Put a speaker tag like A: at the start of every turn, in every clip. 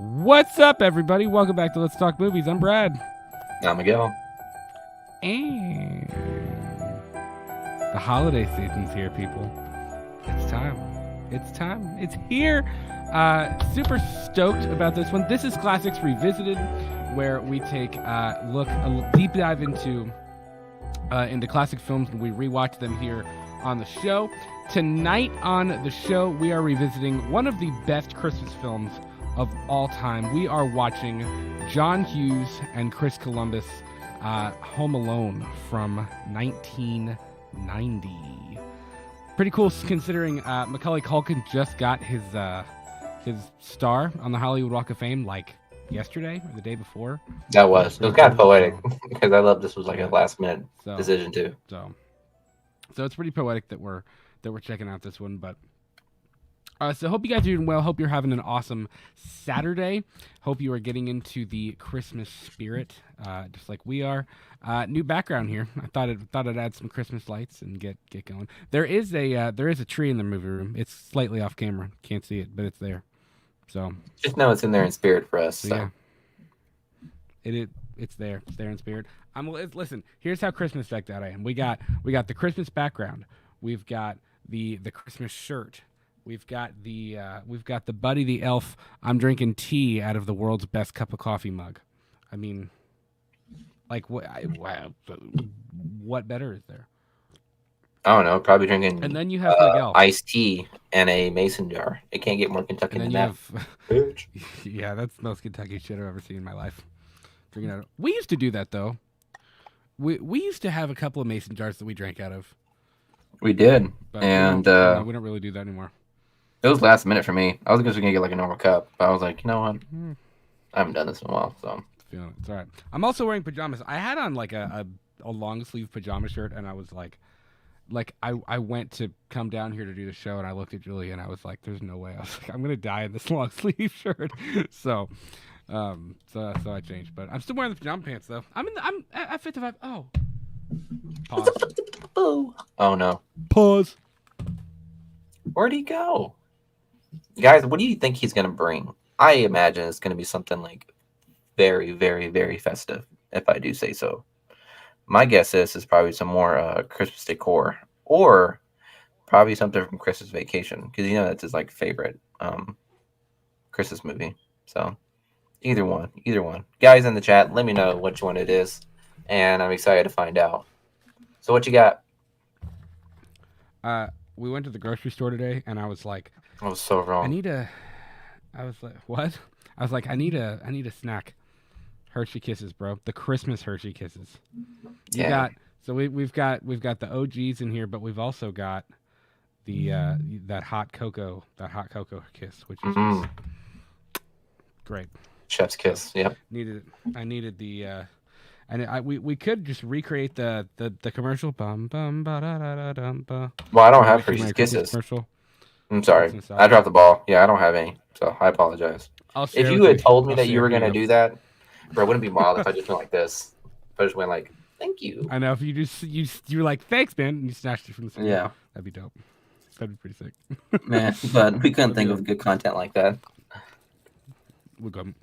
A: What's up, everybody? Welcome back to Let's Talk Movies. I'm Brad.
B: I'm Miguel.
A: And the holiday season's here, people. It's time. It's time. It's here. Super stoked about this one. This is Classics Revisited, where we take a deep dive into classic films and we rewatch them here on the show. Tonight on the show, we are revisiting one of the best Christmas films of all time. We are watching John Hughes and Chris Columbus' Home Alone from 1990. Pretty cool considering Macaulay Culkin just got his star on the Hollywood Walk of Fame like yesterday or the day before.
B: It was kind of poetic because I love this was like a last minute decision too.
A: So it's pretty poetic that we're checking out this one, but so hope you guys are doing well. Hope you're having an awesome Saturday. Hope you are getting into the Christmas spirit, just like we are. New background here. I thought I'd add some Christmas lights and get going. There is a tree in the movie room. It's slightly off camera. Can't see it, but it's there. So
B: just know it's in there in spirit for us. So.
A: Yeah. It's there. It's there in spirit. Listen. Here's how Christmas decked out I am. We got the Christmas background. We've got the Christmas shirt. We've got the Buddy the Elf. I'm drinking tea out of the world's best cup of coffee mug. I mean, like what better is there?
B: I don't know. Probably drinking.
A: And then you have Miguel.
B: Iced tea and a mason jar. It can't get more Kentucky than that.
A: Yeah, that's the most Kentucky shit I've ever seen in my life. Drinking out of. We used to do that though. We used to have a couple of mason jars that we drank out of.
B: We did,
A: but
B: and
A: we don't really do that anymore.
B: It was last minute for me. I was just gonna get like a normal cup, but I was like, you know what? I haven't done this in a while, so
A: feeling it. It's all right. I'm also wearing pajamas. I had on like a long sleeve pajama shirt, and I was like I went to come down here to do the show, and I looked at Julie, and I was like, "There's no way." I was like, "I'm gonna die in this long sleeve shirt." so I changed, but I'm still wearing the pajama pants though. I'm at 55. Oh, pause.
B: Oh no.
A: Pause.
B: Where'd he go? Guys, what do you think he's going to bring? I imagine it's going to be something like very, very, very festive, if I do say so. My guess is probably some more Christmas decor or probably something from Christmas Vacation because, you know, that's his like favorite Christmas movie. So either one. Guys in the chat, let me know which one it is, and I'm excited to find out. So what you got?
A: We went to the grocery store today, and I was like,
B: I was so wrong.
A: I was like, what? I was like, I need a snack. Hershey Kisses, bro. The Christmas Hershey Kisses. We've got the OGs in here, but we've also got the that hot cocoa kiss, which is just great.
B: Chef's kiss. Yep.
A: I needed the. And we could just recreate the commercial. Bum, bum, ba, da, da, da, ba.
B: Well, I don't have Hershey's Kisses. Commercial. I'm sorry. I dropped the ball. Yeah, I don't have any, so I apologize. If you had told me that you were going to do that, bro, it wouldn't be wild if I just went like this. If I just went like, thank you.
A: I know. If you were like, thanks, man, and you snatched it from the screen.
B: Yeah.
A: That'd be dope. That'd be pretty sick.
B: Man, but we couldn't think of good content like that.
A: We're good.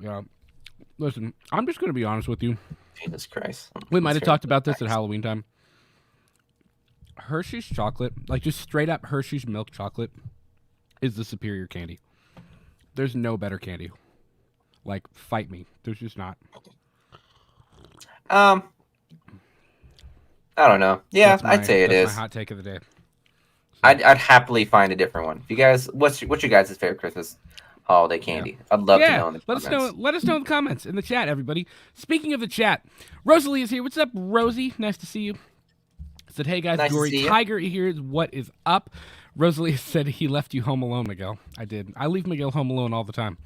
A: Yeah. Listen, I'm just going to be honest with you.
B: Jesus Christ.
A: We might have talked about this at Halloween time. Hershey's chocolate, like just straight up Hershey's milk chocolate, is the superior candy. There's no better candy. Like, fight me. There's just not.
B: I don't know. Yeah, I'd say it is.
A: That's my hot take of the day. So.
B: I'd happily find a different one. If you guys, what's your guys' favorite Christmas holiday candy? Yeah. I'd love to know in the comments.
A: Let us know in the comments, in the chat, everybody. Speaking of the chat, Rosalie is here. What's up, Rosie? Nice to see you. Said, hey guys, Gory Tiger here is what is up. Rosalie said he left you home alone, Miguel. I did. I leave Miguel home alone all the time.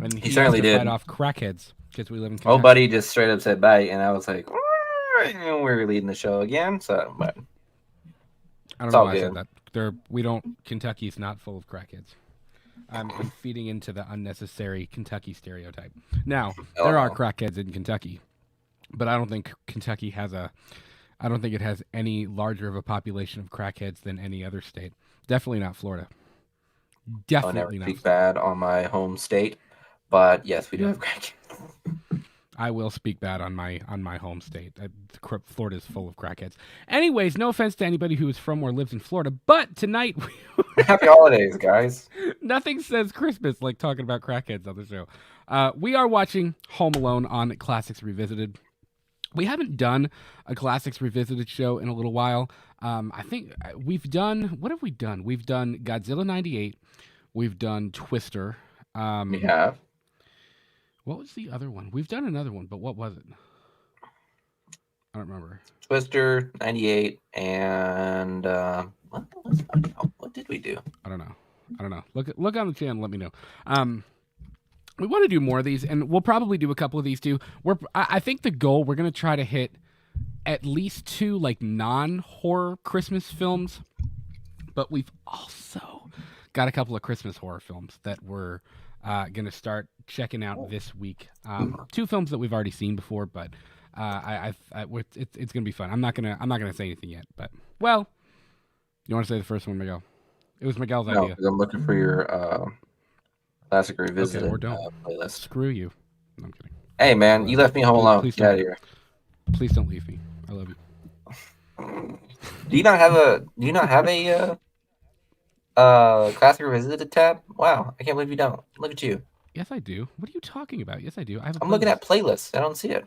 A: And
B: he certainly did.
A: Fight off crackheads because we live in Kentucky.
B: Old buddy just straight up said bye, and I was like, we're leading the show again. So, but
A: I don't know why I said that. Kentucky's not full of crackheads. I'm feeding into the unnecessary Kentucky stereotype. Now, there are crackheads in Kentucky, but I don't think Kentucky has any larger of a population of crackheads than any other state. Definitely not Florida. Definitely
B: I'll never
A: not.
B: speak bad on my home state. But yes, we do have crackheads.
A: I will speak bad on my home state. Florida's full of crackheads. Anyways, no offense to anybody who is from or lives in Florida, but tonight
B: Happy holidays, guys.
A: nothing says Christmas like talking about crackheads on the show. We are watching Home Alone on Classics Revisited. We haven't done a Classics Revisited show in a little while. I think we've done, what have we done? We've done Godzilla 98. We've done Twister.
B: We have.
A: What was the other one? We've done another one, but what was it? I don't remember.
B: Twister 98 and what did we do?
A: I don't know. Look on the channel. Let me know. We want to do more of these, and we'll probably do a couple of these too. I think the goal, we're going to try to hit at least 2 like non-horror Christmas films, but we've also got a couple of Christmas horror films that we're going to start checking out this week. 2 films that we've already seen before, but it's going to be fun. I'm not gonna say anything yet, but well, you want to say the first one, Miguel? It was Miguel's idea.
B: No, I'm looking for your Classic Revisited
A: Okay, or don't.
B: playlist.
A: Screw you. No, I'm kidding.
B: Hey, man, you left me home alone.
A: Please
B: Get out of here.
A: Please don't leave me. I love you.
B: Do you not have a Classic Revisited tab? Wow, I can't believe you don't. Look at you.
A: Yes, I do. What are you talking about? Yes, I do.
B: I'm looking at playlists. I don't see it.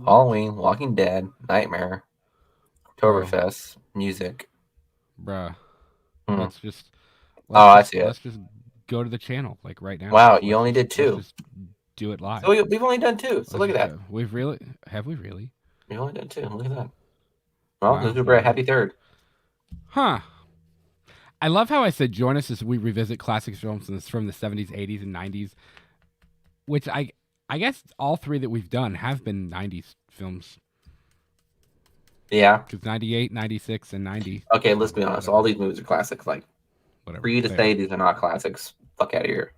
B: Halloween, Walking Dead, Nightmare, Oktoberfest, music.
A: Bruh.
B: Hmm.
A: I see it. Let's just go to the channel like right now.
B: Wow, you only did 2.
A: Just do it live.
B: So we've only done 2. So look at that.
A: Have we really?
B: We've only done 2. Look at that. Well, let's do a happy 3rd.
A: Huh. I love how I said join us as we revisit classic films from the 70s, 80s, and 90s, which I guess all 3 that we've done have been 90s films.
B: Yeah.
A: Because 98, 96, and 90.
B: Okay, let's be honest. All these movies are classics. Like, whatever. For you to say these are not classics, fuck out of here.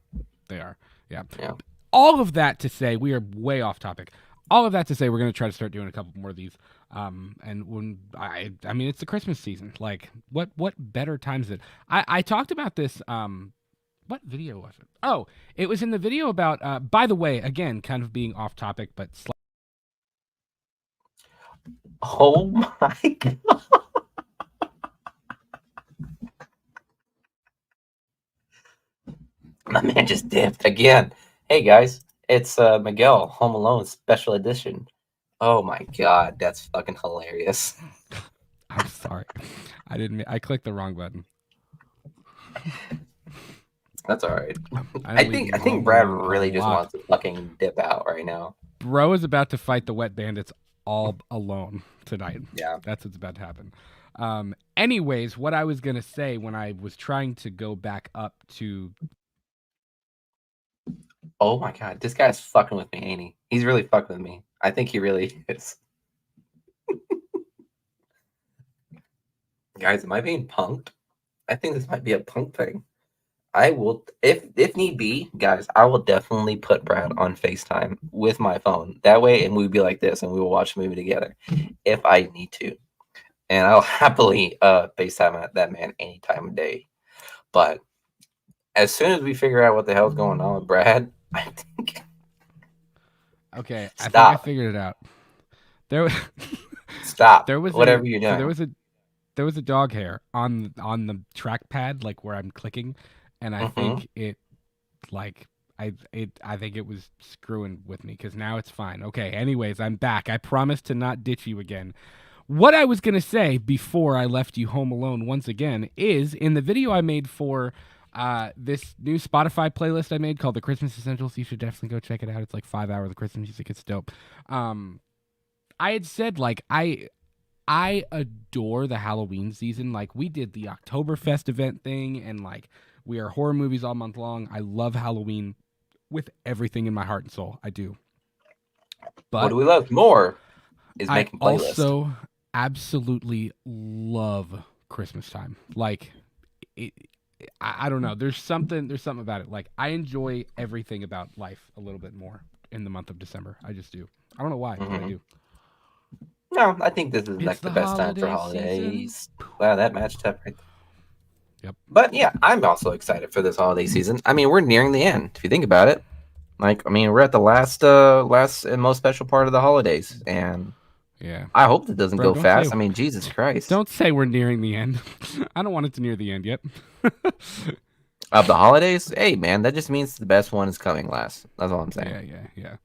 A: They are. Yeah.
B: Yeah.
A: All of that to say, we are way off topic. All of that to say, we're going to try to start doing a couple more of these. And when I mean, it's the Christmas season. Like, what better time is it? I talked about this. What video was it? Oh, it was in the video about. By the way, again, kind of being off topic, but.
B: Oh my god! My man just dipped again. Hey guys, it's Miguel Home Alone Special Edition. Oh my god, that's fucking hilarious.
A: I'm sorry, I clicked the wrong button.
B: That's all right. I think Brad really just wants to fucking dip out right now.
A: Bro is about to fight the wet bandits all alone tonight.
B: Yeah,
A: that's what's about to happen. Anyways, what I was gonna say when I was trying to go back up to.
B: Oh my god, this guy's fucking with me, ain't he? He's really fucking with me. I think he really is. Guys, am I being punked? I think this might be a punk thing. I will, if need be, guys, I will definitely put Brad on FaceTime with my phone. That way, and we'd be like this, and we will watch a movie together if I need to. And I'll happily FaceTime that man any time of day. But as soon as we figure out what the hell's going on with Brad, I think.
A: Okay, I think I figured it out.
B: Stop. There was whatever you're doing.
A: So there was a dog hair on the trackpad, like where I'm clicking, and I think it, like I think it was screwing with me because now it's fine. Okay. Anyways, I'm back. I promise to not ditch you again. What I was gonna say before I left you home alone once again is in the video I made for this new Spotify playlist I made called the Christmas Essentials. You should definitely go check it out. It's like 5 hours of Christmas music. It's dope. I had said like I adore the Halloween season. Like we did the Oktoberfest event thing, and like we are horror movies all month long. I love Halloween with everything in my heart and soul. I do. But
B: what do we love more is making playlists.
A: I also absolutely love Christmas time. Like I don't know. There's something about it. Like I enjoy everything about life a little bit more in the month of December. I just do. I don't know why, but I do.
B: No, I think this is like the best time for holidays. Wow, that matched up right there.
A: Yep.
B: But yeah, I'm also excited for this holiday season. I mean, we're nearing the end. If you think about it, like, I mean, we're at the last and most special part of the holidays, and
A: Yeah.
B: I hope it doesn't
A: Bro,
B: go fast. I mean, Jesus Christ,
A: don't say we're nearing the end. I don't want it to near the end yet.
B: of the holidays. Hey, man, that just means the best one is coming last. That's all I'm saying.
A: Yeah.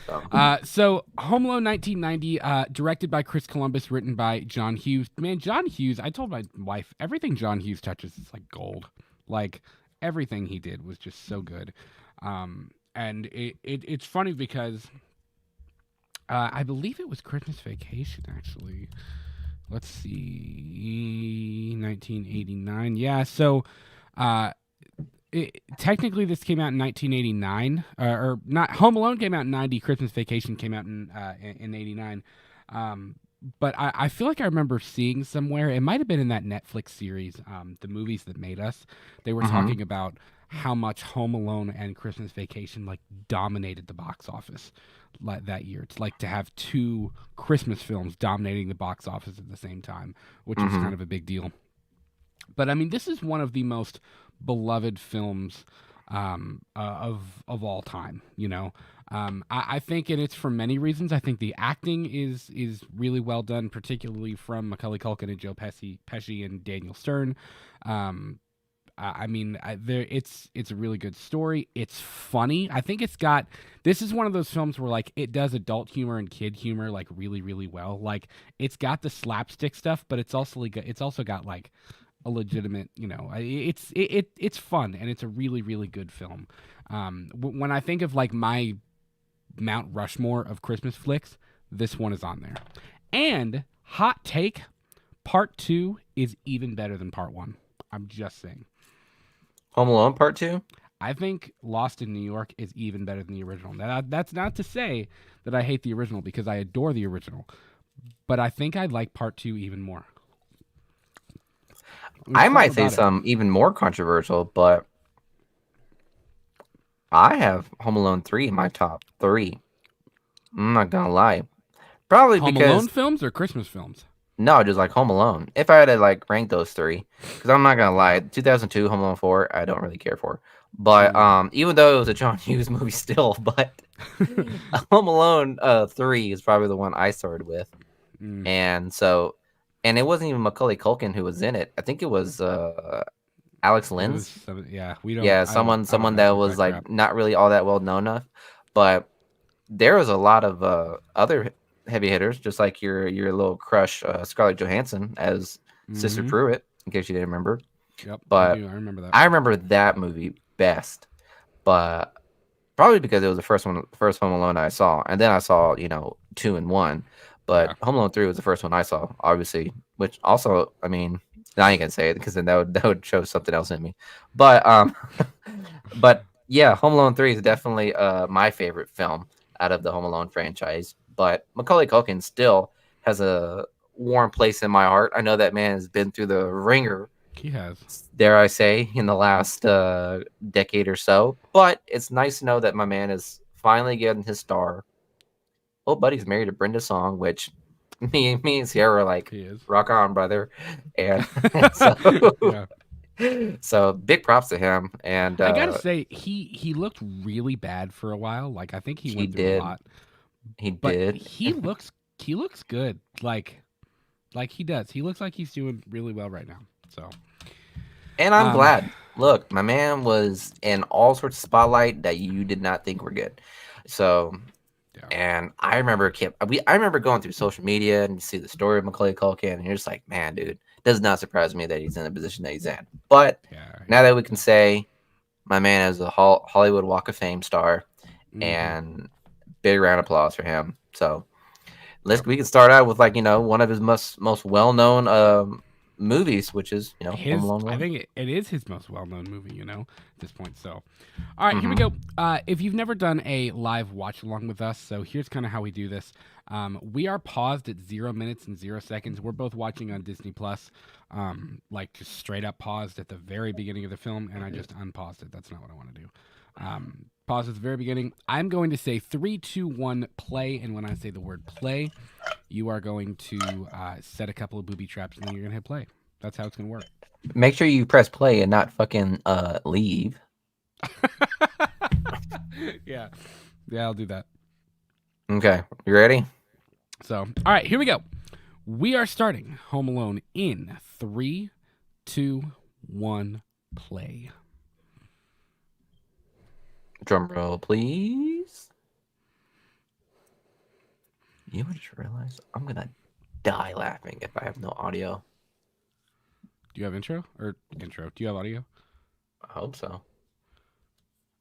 B: So,
A: So Home Alone 1990, directed by Chris Columbus, written by John Hughes. Man, John Hughes, I told my wife, everything John Hughes touches is like gold. Like, everything he did was just so good. And it's funny because I believe it was Christmas Vacation, actually. Let's see, 1989. Yeah, so technically this came out in 1989, or not. Home Alone came out in 90. Christmas Vacation came out in 89. But I feel like I remember seeing somewhere, it might have been in that Netflix series, The Movies That Made Us. They were talking about how much Home Alone and Christmas Vacation like dominated the box office that year. It's like to have two Christmas films dominating the box office at the same time, which is kind of a big deal. But I mean, this is one of the most beloved films of all time. You know, I think, and it's for many reasons. I think the acting is really well done, particularly from Macaulay Culkin and Joe Pesci and Daniel Stern. I mean, it's a really good story. It's funny. I think it's got. This is one of those films where like it does adult humor and kid humor like really really well. Like it's got the slapstick stuff, but it's also got like a legitimate, you know, it's fun and it's a really really good film. When I think of like my Mount Rushmore of Christmas flicks, this one is on there. And hot take, part 2 is even better than part 1. I'm just saying.
B: Home Alone Part 2.
A: I think Lost in New York is even better than the original. Now, that's not to say that I hate the original because I adore the original, but I think I like part 2 even more.
B: I might say something even more controversial, but I have Home Alone 3 in my top 3. I'm not gonna lie. Probably
A: Home
B: because
A: Alone films or Christmas films?
B: no, just like Home Alone. If I had to like rank those 3, because I'm not gonna lie, 2002 Home Alone 4, I don't really care for. But even though it was a John Hughes movie, still, but Home Alone 3 is probably the one I started with, and so, and it wasn't even Macaulay Culkin who was in it. I think it was Alex Lins.
A: We don't.
B: Yeah,
A: I don't
B: someone
A: mess
B: that
A: with
B: was
A: that
B: like
A: crap.
B: not really all that well known enough, but there was a lot of other heavy hitters, just like your little crush Scarlett Johansson as Sister Pruitt, in case you didn't remember.
A: Yep, I
B: But
A: do. I remember that.
B: I remember that movie best, but probably because it was the first Home Alone I saw, and then I saw 2 and 1, but Home Alone 3 was the first one I saw, obviously. Which also, I mean, I ain't gonna say it because then that would show something else in me, but but yeah, Home Alone 3 is definitely my favorite film out of the Home Alone franchise. But Macaulay Culkin still has a warm place in my heart. I know that man has been through the ringer,
A: He has.
B: dare I say, in the last decade or so. But it's nice to know that my man is finally getting his star. Oh, buddy's married to Brenda Song, which me and Sierra are like,
A: He is.
B: rock on, brother. And so,
A: Yeah.
B: so big props to him. And
A: I gotta say, he looked really bad for a while. Like I think he
B: he
A: went through
B: did.
A: a lot.
B: He
A: But
B: did.
A: he looks good. Like he does. He looks like he's doing really well right now. So,
B: And I'm glad. Look, my man was in all sorts of spotlight that you did not think were good. So,
A: yeah.
B: and I remember I remember going through social media and you see the story of Macaulay Culkin, and you're just like, man, dude, does not surprise me that he's in the position that he's in. But now that we can say my man is a Hollywood Walk of Fame star, and big round of applause for him. So we can start out with like one of his most well known movies, which is Home Alone 1.
A: I think it is his most well-known movie, at this point. So, all right, here we go. If you've never done a live watch along with us, so here's kind of how we do this. We are paused at 0 minutes and 0 seconds. We're both watching on Disney Plus, like just straight up paused at the very beginning of the film, and I just unpaused it. That's not what I want to do. Pause at the very beginning. I'm going to say 3, 2, 1, play, and when I say the word play, you are going to set a couple of booby traps, and then you're going to hit play. That's how it's going to work.
B: Make sure you press play and not fucking leave.
A: Yeah. Yeah, I'll do that.
B: Okay, you ready?
A: So, all right, here we go. We are starting Home Alone in 3, 2, 1, play.
B: Drum roll, please. You know what I just realized? I'm gonna die laughing if I have no audio.
A: Do you have intro or intro? Do you have audio?
B: I hope so.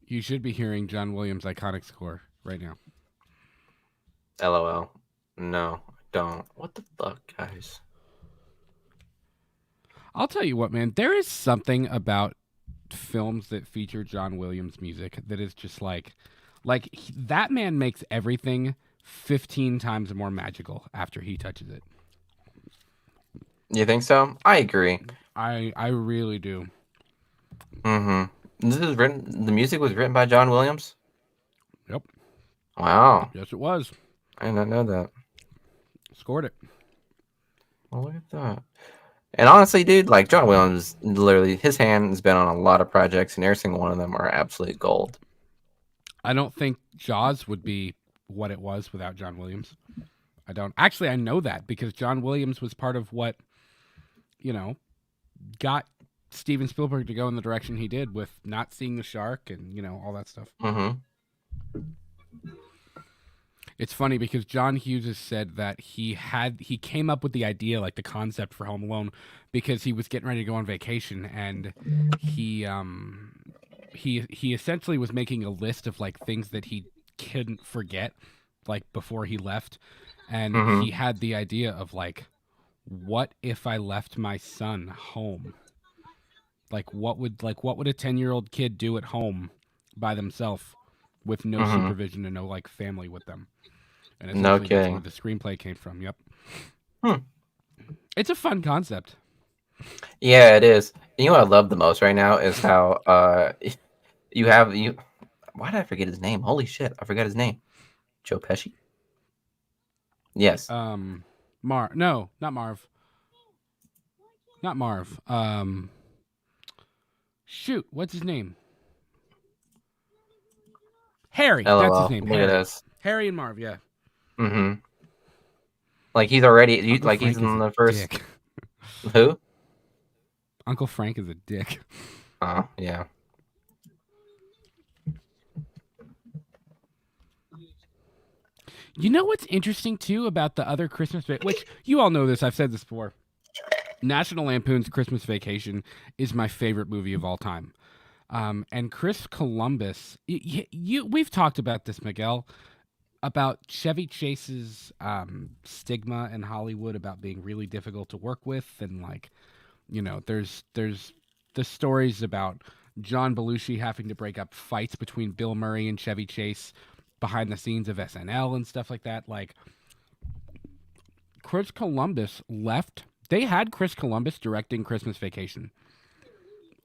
A: You should be hearing John Williams' iconic score right now.
B: LOL. No, I don't. What the fuck, guys?
A: I'll tell you what, man. There is something about films that feature John Williams music that is just that man makes everything 15 times more magical after he touches it.
B: You think so? I agree.
A: I really do.
B: Mm-hmm. This is written. The music was written by John Williams.
A: Yep.
B: Wow,
A: Yes, it was.
B: I did not know that.
A: Scored it.
B: Well, look at that. And honestly, dude, like John Williams, literally, his hand has been on a lot of projects, and every single one of them are absolute gold.
A: I don't think Jaws would be what it was without John Williams. I don't. Actually, I know that because John Williams was part of what, got Steven Spielberg to go in the direction he did with not seeing the shark and, all that stuff.
B: Mm-hmm.
A: It's funny because John Hughes has said that he came up with the idea, like the concept for Home Alone, because he was getting ready to go on vacation and he essentially was making a list of like things that he couldn't forget like before he left, and
B: Mm-hmm.
A: he had the idea of like, what if I left my son home? What would a 10-year-old kid do at home by themselves with no
B: Mm-hmm.
A: supervision and no like family with them? And
B: No
A: essentially that's where
B: kidding.
A: the screenplay came from. Yep.
B: Hmm.
A: It's a fun concept.
B: Yeah, it is. You know what I love the most right now is how you. Why did I forget his name? Holy shit, I forgot his name. Joe Pesci. Yes.
A: No, not Marv. Not Marv. Shoot, what's his name? Harry. That's his
B: LOL.
A: name.
B: Look at
A: Harry.
B: this.
A: Harry and Marv. Yeah.
B: Mm-hmm. Like he's already
A: Uncle
B: like he's
A: Frank is
B: in
A: a
B: the first.
A: dick.
B: Who?
A: Uncle Frank is a dick.
B: Oh yeah.
A: You know what's interesting too about the other Christmas, which you all know this. I've said this before. National Lampoon's Christmas Vacation is my favorite movie of all time. And Chris Columbus, we've talked about this, Miguel, about Chevy Chase's stigma in Hollywood about being really difficult to work with, and like, there's the stories about John Belushi having to break up fights between Bill Murray and Chevy Chase behind the scenes of SNL and stuff like that. Like, Chris Columbus left. They had Chris Columbus directing Christmas Vacation,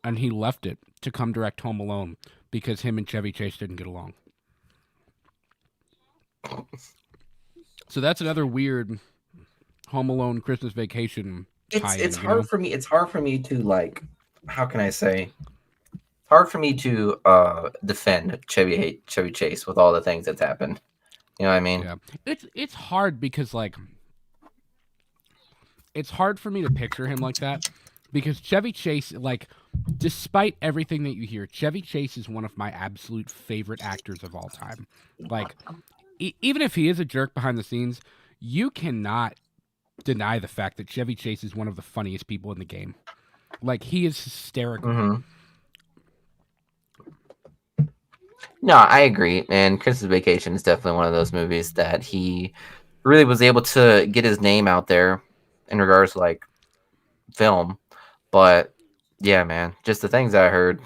A: and he left it to come direct Home Alone because him and Chevy Chase didn't get along. So that's another weird Home Alone Christmas Vacation tie-in.
B: It's hard for me. It's hard for me to like. How can I say? It's hard for me to defend Chevy Chase with all the things that's happened. You know what I mean?
A: Yeah, it's hard because like, it's hard for me to picture him like that because Chevy Chase, like, despite everything that you hear, Chevy Chase is one of my absolute favorite actors of all time. Like, even if he is a jerk behind the scenes, you cannot deny the fact that Chevy Chase is one of the funniest people in the game. Like, he is hysterical.
B: Mm-hmm. No, I agree. And Christmas Vacation is definitely one of those movies that he really was able to get his name out there in regards to like film. But yeah, man, just the things I heard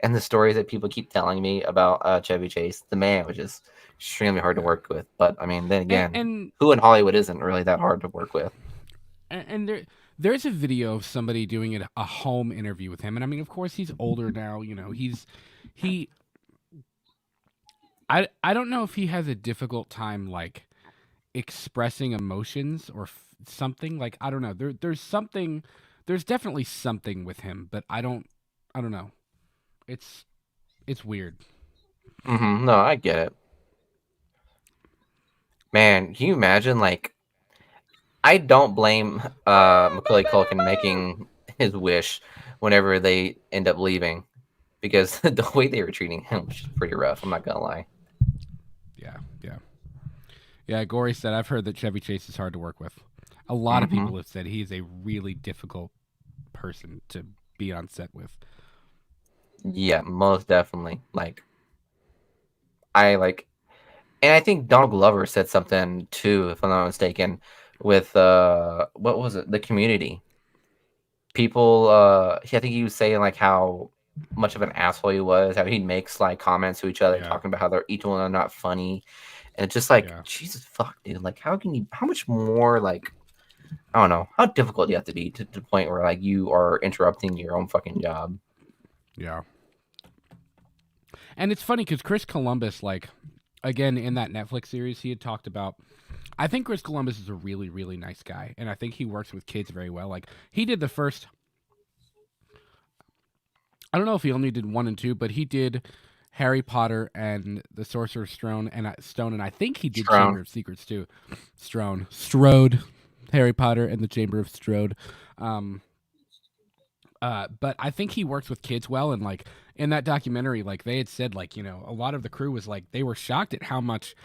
B: and the stories that people keep telling me about Chevy Chase, the man was just extremely hard to work with. But I mean, then again,
A: and
B: who in Hollywood isn't really that hard to work with?
A: And there's a video of somebody doing a home interview with him, and I mean, of course, he's older now. I don't know if he has a difficult time like expressing emotions or something. Like, I don't know. There's there's definitely something with him, but I don't know. It's it's weird.
B: No, I get it. Man, can you imagine? Like, I don't blame Macaulay Culkin making his wish whenever they end up leaving, because the way they were treating him was just pretty rough. I'm not gonna lie.
A: Yeah, yeah, yeah. Gory said, "I've heard that Chevy Chase is hard to work with. A lot of
B: hmm
A: people have said he's a really difficult person to be on set with."
B: Yeah, most definitely. Like, I like, and I think Donald Glover said something too, if I'm not mistaken, with what was it? The Community. People, I think he was saying like how much of an asshole he was, how he'd make sly comments to each other,
A: Yeah,
B: talking about how they're each one are not funny, and it's just like,
A: yeah,
B: Jesus fuck, dude. Like, how can you? How much more like? I don't know. How difficult do you have to be to the point where like you are interrupting your own fucking job?
A: yeah. And it's funny because Chris Columbus, like, again in that Netflix series, he had talked about. I think Chris Columbus is a really, really nice guy, and I think he works with kids very well. Like, he did the first. I don't know if he only did 1 and 2, but he did Harry Potter and the Sorcerer's Stone, and I think he did Chamber
B: Strong.
A: of Secrets too. Strode, Harry Potter and the Chamber of Strode. Um, but I think he works with kids well, and like in that documentary, like they had said, like a lot of the crew was like they were shocked at how much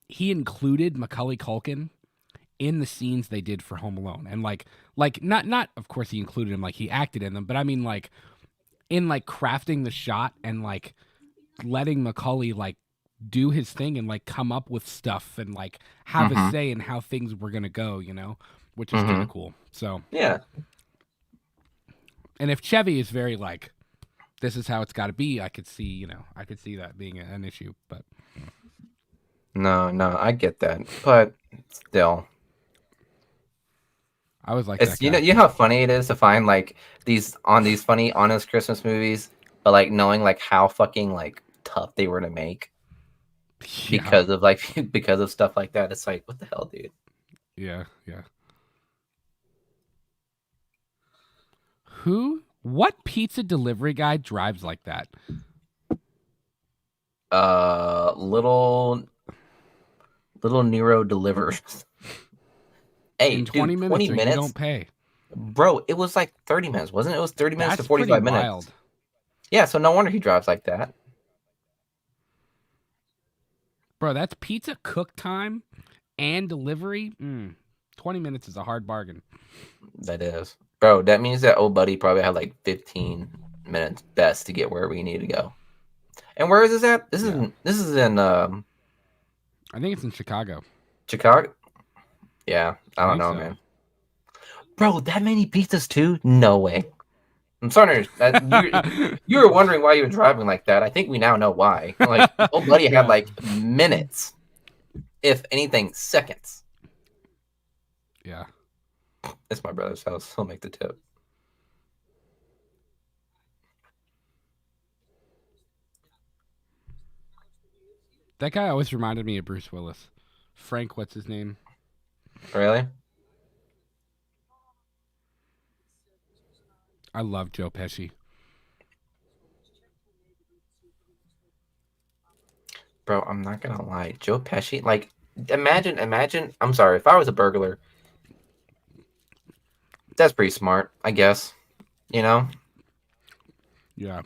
A: he included Macaulay Culkin in the scenes they did for Home Alone, and like not of course he included him like he acted in them, but I mean like in like crafting the shot and like letting Macaulay like do his thing and like come up with stuff and like have a
B: Mm-hmm.
A: say in how things were gonna go, which is kind
B: Mm-hmm.
A: of cool. So,
B: Yeah.
A: and if Chevy is very like, this is how it's got to be, I could see that being an issue. But
B: No, no, I get that, but still,
A: I was like that
B: it's
A: guy.
B: you know how funny it is to find like these funny honest Christmas movies, but like knowing like how fucking like tough they were to make
A: Yeah,
B: because of like because of stuff like that. It's like, what the hell, dude?
A: yeah, yeah. What pizza delivery guy drives like that?
B: Little Nero delivers. Hey,
A: In 20
B: dude, 20
A: minutes or you don't
B: minutes,
A: pay.
B: bro. It was like 30 minutes, wasn't it? It was 30 minutes to
A: That's pretty
B: 45 minutes.
A: wild.
B: Yeah, so no wonder he drives like that.
A: Bro, that's pizza cook time and delivery. 20 minutes is a hard bargain.
B: That is, bro. That means that old buddy probably had like 15 minutes best to get where we need to go. And where is this at?
A: Yeah.
B: This is in
A: I think it's in Chicago.
B: Chicago. Yeah, I
A: I
B: don't
A: think
B: know,
A: so.
B: man. Bro, that many pizzas too? No way. I'm sorry that you were wondering why you were driving like that. I think we now know why. Like, old buddy had
A: Yeah.
B: like minutes, if anything, seconds.
A: Yeah.
B: It's my brother's house. He'll make the tip.
A: That guy always reminded me of Bruce Willis. Frank, what's his name?
B: Really?
A: I love Joe Pesci.
B: Bro, I'm not gonna lie. Joe Pesci, like, imagine. I'm sorry, if I was a burglar, that's pretty smart, I guess. You know?
A: Yeah.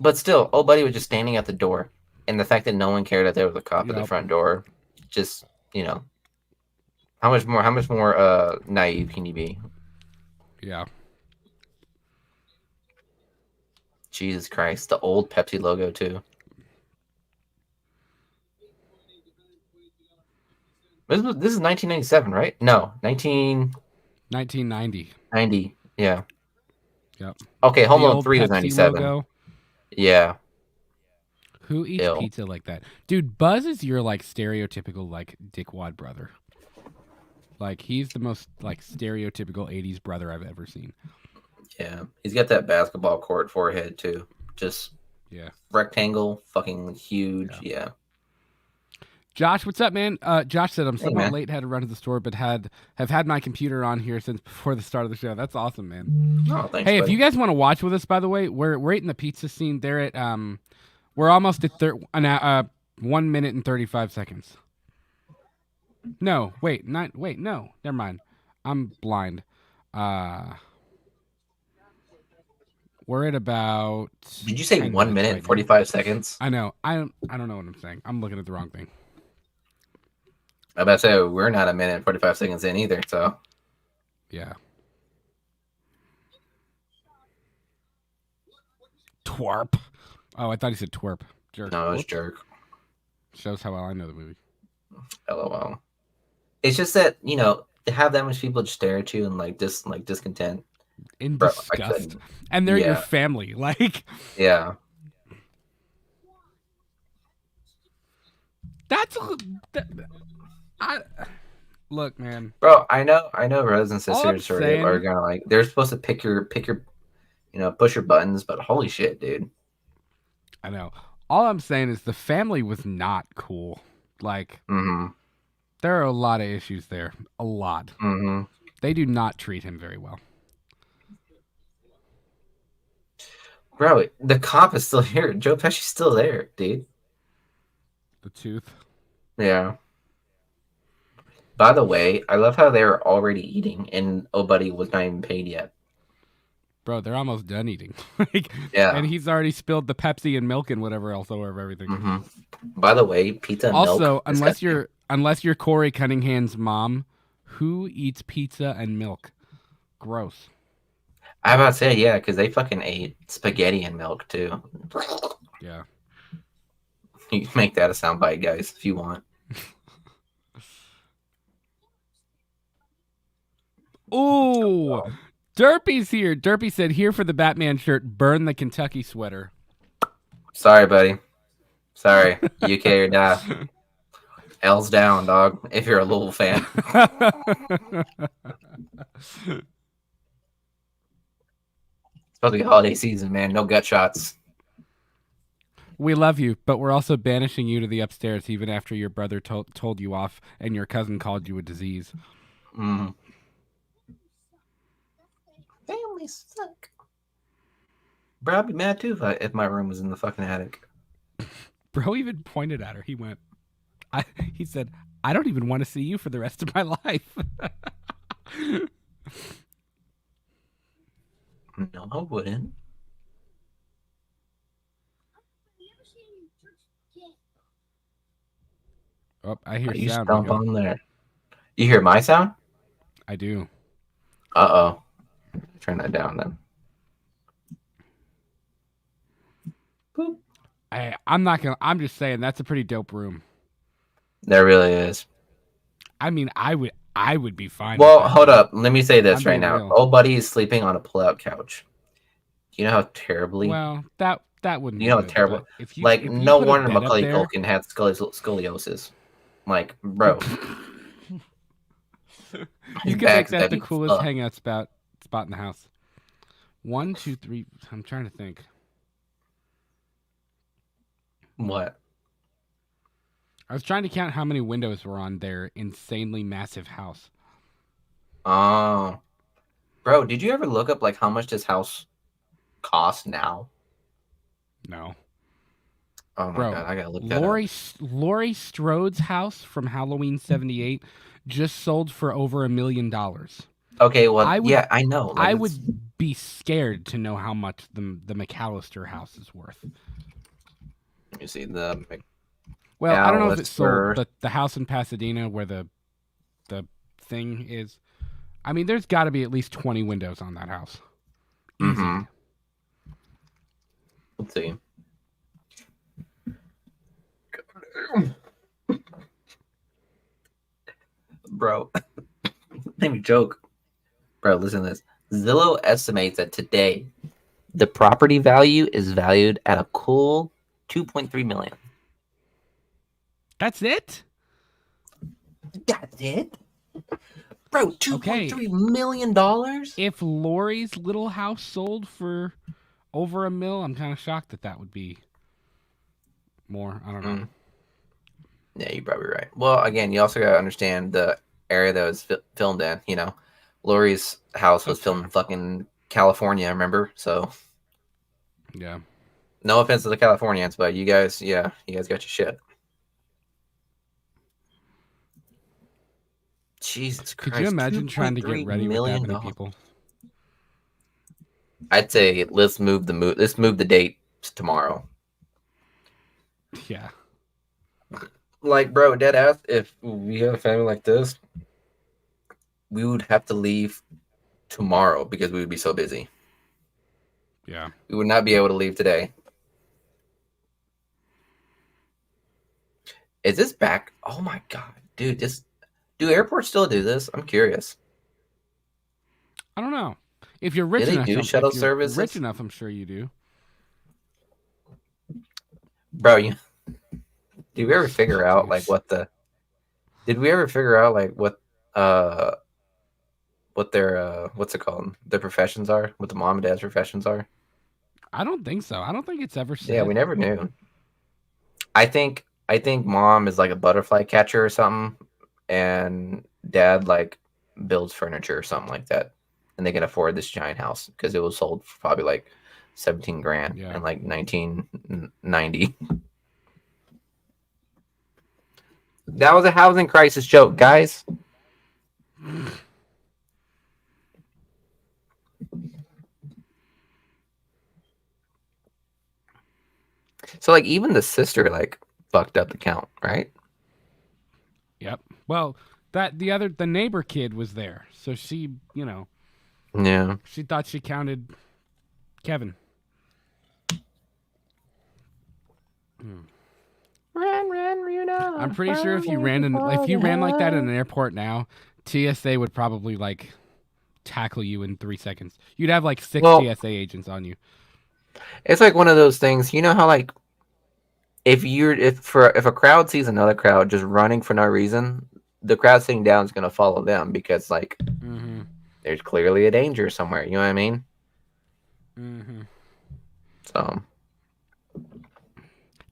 B: But still, old buddy was just standing at the door. And the fact that no one cared that there was a cop at the
A: Yep.
B: front door, just, how much more naive can you be?
A: Yeah.
B: Jesus Christ, the old Pepsi logo too. This is 1997, right? No,
A: 1990.
B: 1990. Yeah.
A: Yep.
B: Okay, Home
A: The
B: Alone
A: old
B: 3 was
A: Pepsi
B: 97.
A: logo.
B: Yeah.
A: Who eats
B: Ill.
A: pizza like that? Dude, Buzz is your like stereotypical like dickwad brother. Like he's the most like stereotypical 80s brother I've ever seen.
B: Yeah. He's got that basketball court forehead too. Just
A: Yeah.
B: rectangle, fucking huge. Yeah.
A: Josh, what's up, man? Josh said I'm
B: Hey,
A: somewhat
B: man.
A: late, had to run to the store, but have had my computer on here since before the start of the show. That's awesome, man.
B: Oh, thanks,
A: Hey, if
B: buddy.
A: you guys want to watch with us, by the way, we're in the pizza scene. They're at we're almost at 1 minute and 35 seconds. No, wait, no, never mind. I'm blind. We're at about.
B: Did you say
A: 10
B: 1
A: minutes
B: minute
A: right
B: and
A: now.
B: 45 seconds?
A: I know. I don't know what I'm saying. I'm looking at the wrong thing.
B: I about to say we're not 1 minute and 45 seconds in either. So
A: Yeah. Twerp. Oh, I thought he said twerp. Jerk.
B: no, it's
A: Whoops.
B: jerk.
A: Shows how well I know the movie.
B: LOL. It's just that to have that much people just stare at you and like discontent.
A: In
B: Bro, I
A: disgust.
B: couldn't.
A: And they're your
B: Yeah.
A: family. Like,
B: Yeah.
A: that's. Look, man.
B: Bro, I know brothers and
A: All I'm
B: sisters
A: saying-
B: are gonna like they're supposed to pick your push your buttons, but holy shit, dude.
A: I know. All I'm saying is the family was not cool. Like,
B: Mm-hmm.
A: there are a lot of issues there. A lot.
B: Mm-hmm.
A: They do not treat him very well.
B: Bro, the cop is still here. Joe Pesci's still there, dude.
A: The tooth.
B: Yeah. By the way, I love how they're already eating and Buddy was not even paid yet.
A: Bro, they're almost done eating. Like,
B: Yeah.
A: and he's already spilled the Pepsi and milk and whatever else over everything.
B: Mm-hmm. By the way, pizza and
A: Also,
B: milk.
A: unless you're Corey Cunningham's mom, who eats pizza and milk? Gross.
B: I about to say, yeah, because they fucking ate spaghetti and milk too.
A: Yeah.
B: You can make that a soundbite, guys, if you want.
A: Ooh, Derpy's here. Derpy said, "Here for the Batman shirt. Burn the Kentucky sweater."
B: Sorry, buddy. Sorry. UK or die. L's down, dog. If you're a Louisville fan. It's supposed to be holiday season, man. No gut shots.
A: We love you, but we're also banishing you to the upstairs even after your brother told you off and your cousin called you a disease.
B: Mm. Families suck. Bro, I'd be mad too if my room was in the fucking attic.
A: Bro even pointed at her. He went, he said, "I don't even want to see you for the rest of my life."
B: No, I wouldn't.
A: Oh, I hear
B: You
A: sound.
B: stomp
A: Rico.
B: on there. You hear my sound?
A: I do.
B: Uh-oh. Turn that down then. Boop.
A: I'm not gonna. I'm just saying that's a pretty dope room.
B: There really is.
A: I mean, I would be fine.
B: Well,
A: with that.
B: hold up. Let me say this
A: I'm
B: right
A: being
B: now.
A: real.
B: Old buddy is sleeping on a pull-out couch. Do you know how terribly?
A: Well, that wouldn't.
B: You know,
A: be good,
B: terrible.
A: but if you,
B: Like,
A: if you
B: no
A: put a
B: wonder
A: bed up
B: Macaulay
A: there-
B: Culkin had scoliosis. Like, bro.
A: You could make that the coolest hangout spot in the house. 1, 2, 3. I'm trying to think.
B: What?
A: I was trying to count how many windows were on their insanely massive house.
B: Oh. Bro, did you ever look up, like, how much this house costs now?
A: No.
B: Oh, my
A: Bro,
B: God. I gotta look that up.
A: Laurie Strode's house from Halloween 78 just sold for over $1 million.
B: Okay, well,
A: I would-
B: yeah, I know. Like,
A: I
B: it's-
A: would be scared to know how much the McAllister house is worth.
B: Let me see.
A: Well, I don't know if it's sold,
B: McAllister.
A: but the house in Pasadena where the thing is, I mean, there's got to be at least 20 windows on that house. Easy.
B: Mhm. Let's see. Bro, made me joke. Bro, listen to this. Zillow estimates that today the property value is valued at a cool $2.3 million.
A: That's it?
B: That's it? Bro, $2.3 million?
A: If Laurie's little house sold for over $1 million, I'm kind of shocked that would be more. I don't know.
B: Yeah, you're probably right. Well, again, you also gotta understand the area that was filmed in. You know, Laurie's house was
A: That's
B: filmed in
A: fair.
B: fucking California. Remember? So,
A: Yeah.
B: no offense to the Californians, but you guys, yeah, you guys got your shit. Jesus
A: Could you
B: Christ, two
A: imagine trying
B: point
A: to get
B: three
A: ready with that
B: million
A: many
B: dollars.
A: people?
B: I'd say let's move the date to tomorrow.
A: Yeah.
B: Like, bro, dead ass. If we have a family like this, we would have to leave tomorrow because we would be so busy.
A: Yeah.
B: We would not be able to leave today. Is this back? Oh my god, dude! Do airports still do this? I'm curious.
A: I don't know. If you're
B: Do
A: rich
B: they
A: enough,
B: do shuttle
A: if you're rich
B: services,
A: enough, I'm sure you do.
B: bro? Did we ever figure out like
A: Jeez.
B: what the? Did we ever figure out like uh what their what's it called? Their professions are? What the mom and dad's professions are?
A: I don't think so. I don't think it's ever
B: Yeah, we
A: said.
B: never knew. I think mom is like a butterfly catcher or something, and dad like builds furniture or something like that, and they can afford this giant house because it was sold for probably like 17 grand
A: Yeah.
B: in like 1990. That was a housing crisis joke, guys. So like even the sister like fucked up the count, right?
A: Yep. Well, the neighbor kid was there, so she,
B: Yeah.
A: she thought she counted Kevin.
B: Run,
A: I'm
B: Runa,
A: pretty sure
B: run, baby,
A: if
B: for
A: you
B: the
A: ran like that in
B: hills.
A: an airport now, TSA would probably like tackle you in 3 seconds. You'd have like six
B: Well,
A: TSA agents on you.
B: it's like one of those things. You know how like if a crowd sees another crowd just running for no reason, the crowd sitting down is gonna follow them because like
A: Mm-hmm.
B: there's clearly a danger somewhere. You know what I mean?
A: Mm-hmm.
B: So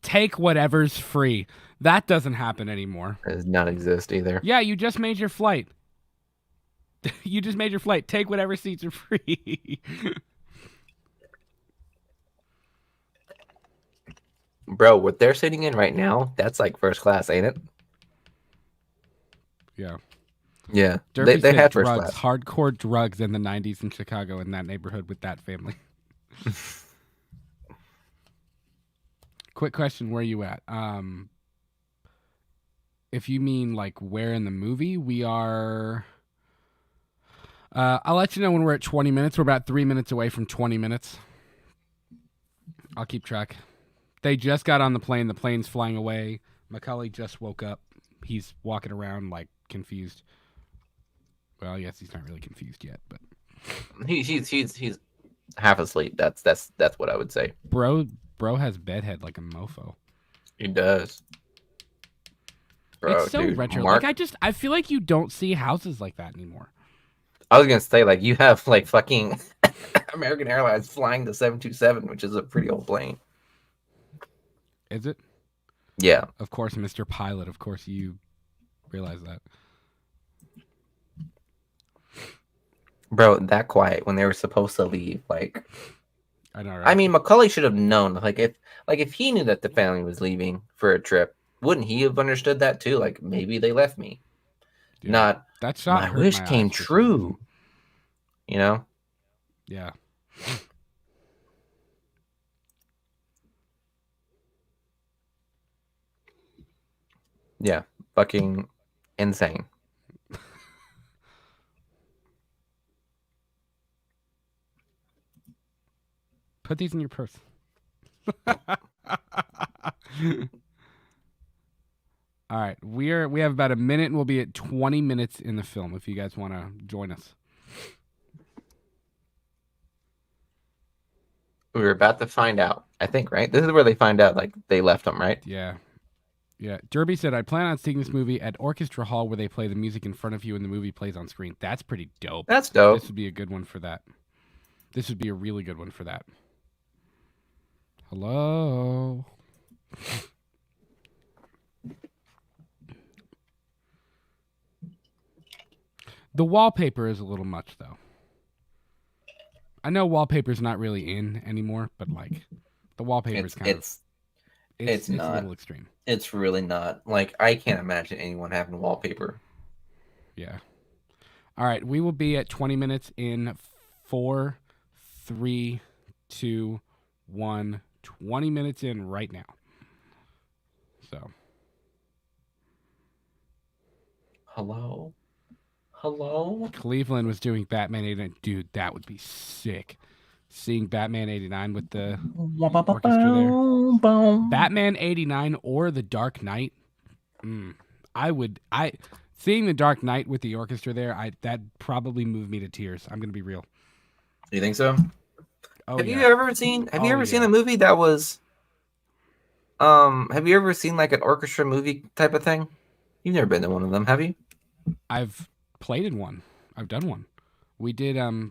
A: Take whatever's free. That doesn't happen anymore.
B: it does not exist either.
A: Yeah, you just made your flight. You just made your flight. Take whatever seats are free.
B: Bro, what they're sitting in right now, that's like first class, ain't it?
A: Yeah.
B: Yeah. They
A: Derpy
B: they
A: said
B: had first
A: drugs,
B: class.
A: hardcore drugs in the 90s in Chicago in that neighborhood with that family. Quick question, where you at? If you mean like where in the movie, we are I'll let you know when we're at 20 minutes. We're about 3 minutes away from 20 minutes. I'll keep track. They just got on the plane. The plane's flying away. Macaulay just woke up. He's walking around like confused. Well, yes, he's not really confused yet, but
B: He's half asleep. That's what I would say.
A: bro has bedhead like a mofo.
B: He does.
A: It's
B: Bro,
A: so
B: dude.
A: retro. Like
B: Mark,
A: I feel like you don't see houses like that anymore.
B: I was gonna say like you have like fucking American Airlines flying the 727, which is a pretty old plane.
A: Is it?
B: Yeah.
A: Of course, Mr. Pilot. Of course, you realize that.
B: Bro, that quiet when they were supposed to leave. Like,
A: I know, right?
B: I mean, Macaulay should have known. Like if he knew that the family was leaving for a trip, wouldn't he have understood that too? Like maybe they left me.
A: Yeah.
B: Not
A: That shot
B: my
A: hurt
B: wish
A: my
B: came
A: eyes for some reason.
B: true. You know?
A: Yeah.
B: Yeah. Fucking insane.
A: Put these in your purse. All right, we have about a minute, and we'll be at 20 minutes in the film. If you guys want to join us,
B: We were about to find out, I think, right? This is where they find out like they left him, right?
A: yeah. Derby said, "I plan on seeing this movie at Orchestra Hall, where they play the music in front of you, and the movie plays on screen." That's pretty dope.
B: That's dope.
A: This would be a good one for that. This would be a really good one for that. Hello. The wallpaper is a little much, though. I know wallpaper's not really in anymore, but like the wallpaper is kind of
B: it's
A: it's a
B: not.
A: little extreme.
B: It's really not. Like I can't imagine anyone having wallpaper.
A: Yeah. All right, we will be at 20 minutes in 4, 3, 2, 1. 20 minutes in right now. So.
B: Hello? Hello?
A: Cleveland was doing Batman 89. Dude, that would be sick. Seeing Batman 89 with the orchestra there. Batman 89 or The Dark Knight. Seeing The Dark Knight with the orchestra there, that probably moved me to tears. I'm going to be real.
B: You think so?
A: Oh,
B: Have
A: yeah.
B: you ever seen a movie that was have you ever seen like an orchestra movie type of thing? You've never been to one of them, have you?
A: I've played in one. I've done one. We did so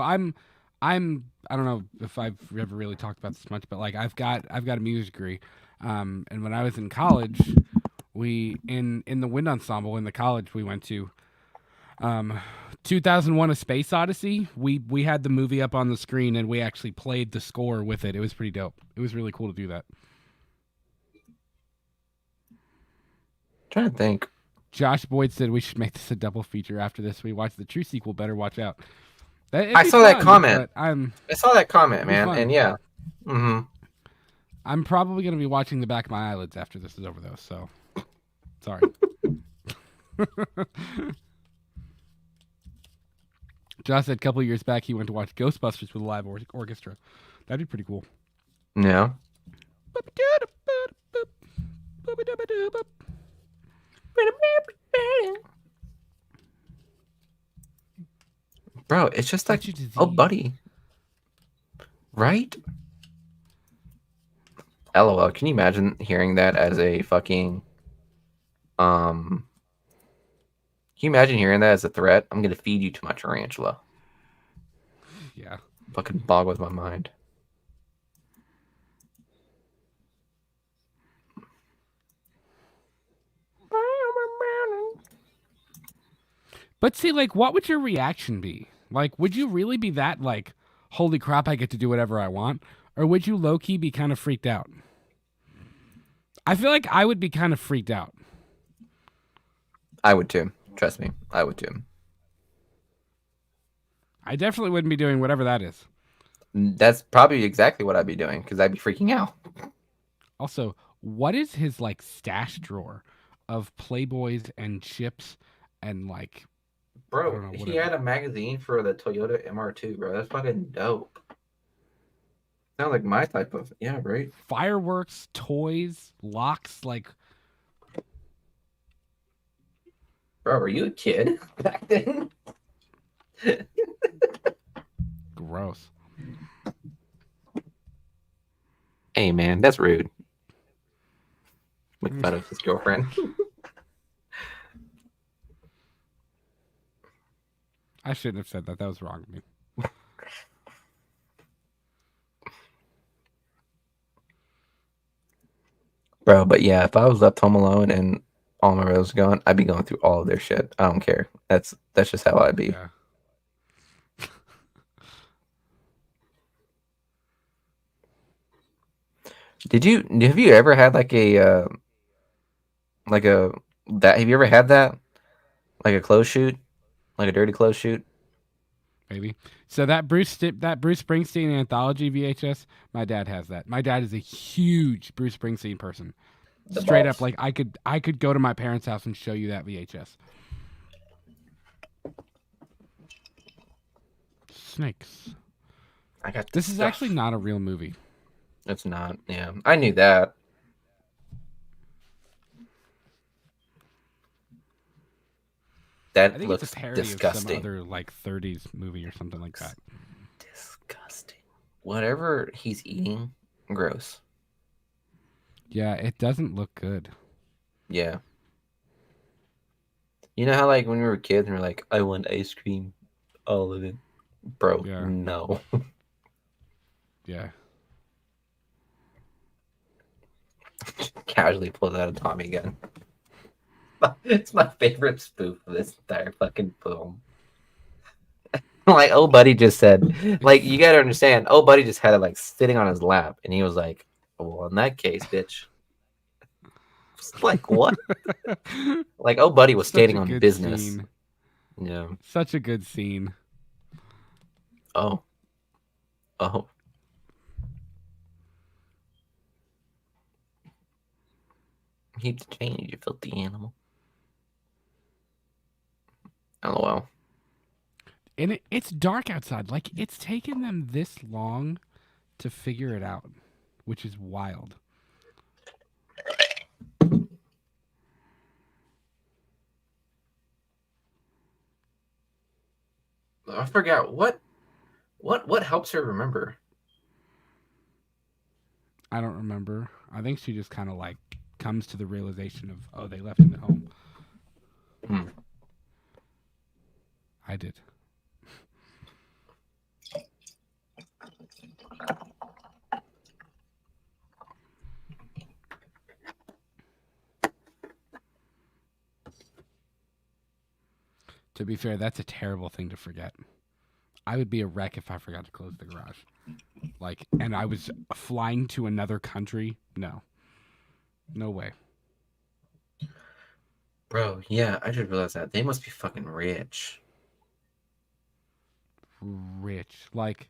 A: I'm I don't know if I've ever really talked about this much, but like I've got a music degree. And when I was in college, we in the wind ensemble in the college we went to 2001 A Space Odyssey. We had the movie up on the screen and we actually played the score with it. It was pretty dope. It was really cool to do that.
B: Trying to think.
A: Josh Boyd said we should make this a double feature after this. We watch the true sequel. Better watch out.
B: I saw that comment. I saw that comment, man. And yeah. Mm-hmm.
A: I'm probably going to be watching the back of my eyelids after this is over, though. So, sorry. Josh said a couple of years back he went to watch Ghostbusters with a live orchestra. That'd be pretty cool.
B: Yeah. Bro, it's just like, oh, buddy. Right? LOL. Can you imagine hearing that as a fucking can you imagine hearing that as a threat? I'm gonna feed you to my tarantula.
A: Yeah.
B: Fucking boggles my mind.
A: But see, like, what would your reaction be? Like, would you really be that, like, holy crap, I get to do whatever I want? Or would you low-key be kind of freaked out? I feel like I would be kind of freaked out.
B: I would too. Trust me. I would too.
A: I definitely wouldn't be doing whatever that is.
B: That's probably exactly what I'd be doing, because I'd be freaking out.
A: Also, what is his, like, stash drawer of Playboys and chips and, like...
B: Bro, he had a magazine for the Toyota MR2, bro. That's fucking dope. Sounds like my type of... Yeah, right?
A: Fireworks, toys, locks, like...
B: Bro, were you a kid back then?
A: Gross.
B: Hey, man, that's rude. Make fun of his girlfriend.
A: I shouldn't have said that. That was wrong of me.
B: Bro, but yeah, if I was left home alone and all my relatives gone, I'd be going through all of their shit. I don't care. That's just how I'd be.
A: Yeah.
B: Have you ever had like a have you ever had that? Like a clothes shoot? Like a dirty clothes shoot?
A: Maybe. So that Bruce Springsteen anthology VHS, my dad has that. My dad is a huge Bruce Springsteen person. Straight up, like I could go to my parents' house and show you that VHS. Snakes. This is actually not a real movie.
B: It's not. Yeah, I knew that. That
A: I think
B: looks
A: it's a parody
B: disgusting.
A: of some other like 30s movie or something like that.
B: Disgusting. Whatever he's eating, gross.
A: Yeah, it doesn't look good.
B: Yeah. You know how like when we were kids and we are like, I want ice cream, all of it, bro.
A: Yeah.
B: No.
A: Yeah.
B: Casually pulled out a Tommy gun. It's my favorite spoof of this entire fucking film. Like, oh, buddy just said, like, you gotta understand, oh, buddy just had it like sitting on his lap, and he was like, well, in that case, bitch. It's like, what? Like, oh, buddy was
A: Such
B: stating
A: a
B: on
A: good
B: business.
A: scene.
B: Yeah.
A: Such a good scene.
B: Oh. Oh. Keep the change, you filthy animal. LOL.
A: And it's dark outside. Like, it's taken them this long to figure it out, which is wild.
B: I forgot what helps her remember.
A: I don't remember. I think she just kind of like comes to the realization of, oh, they left him at home. I did. To be fair, that's a terrible thing to forget. I would be a wreck if I forgot to close the garage. Like, and I was flying to another country. No. No way.
B: Bro, yeah, I just realized that. They must be fucking rich.
A: Rich. Like,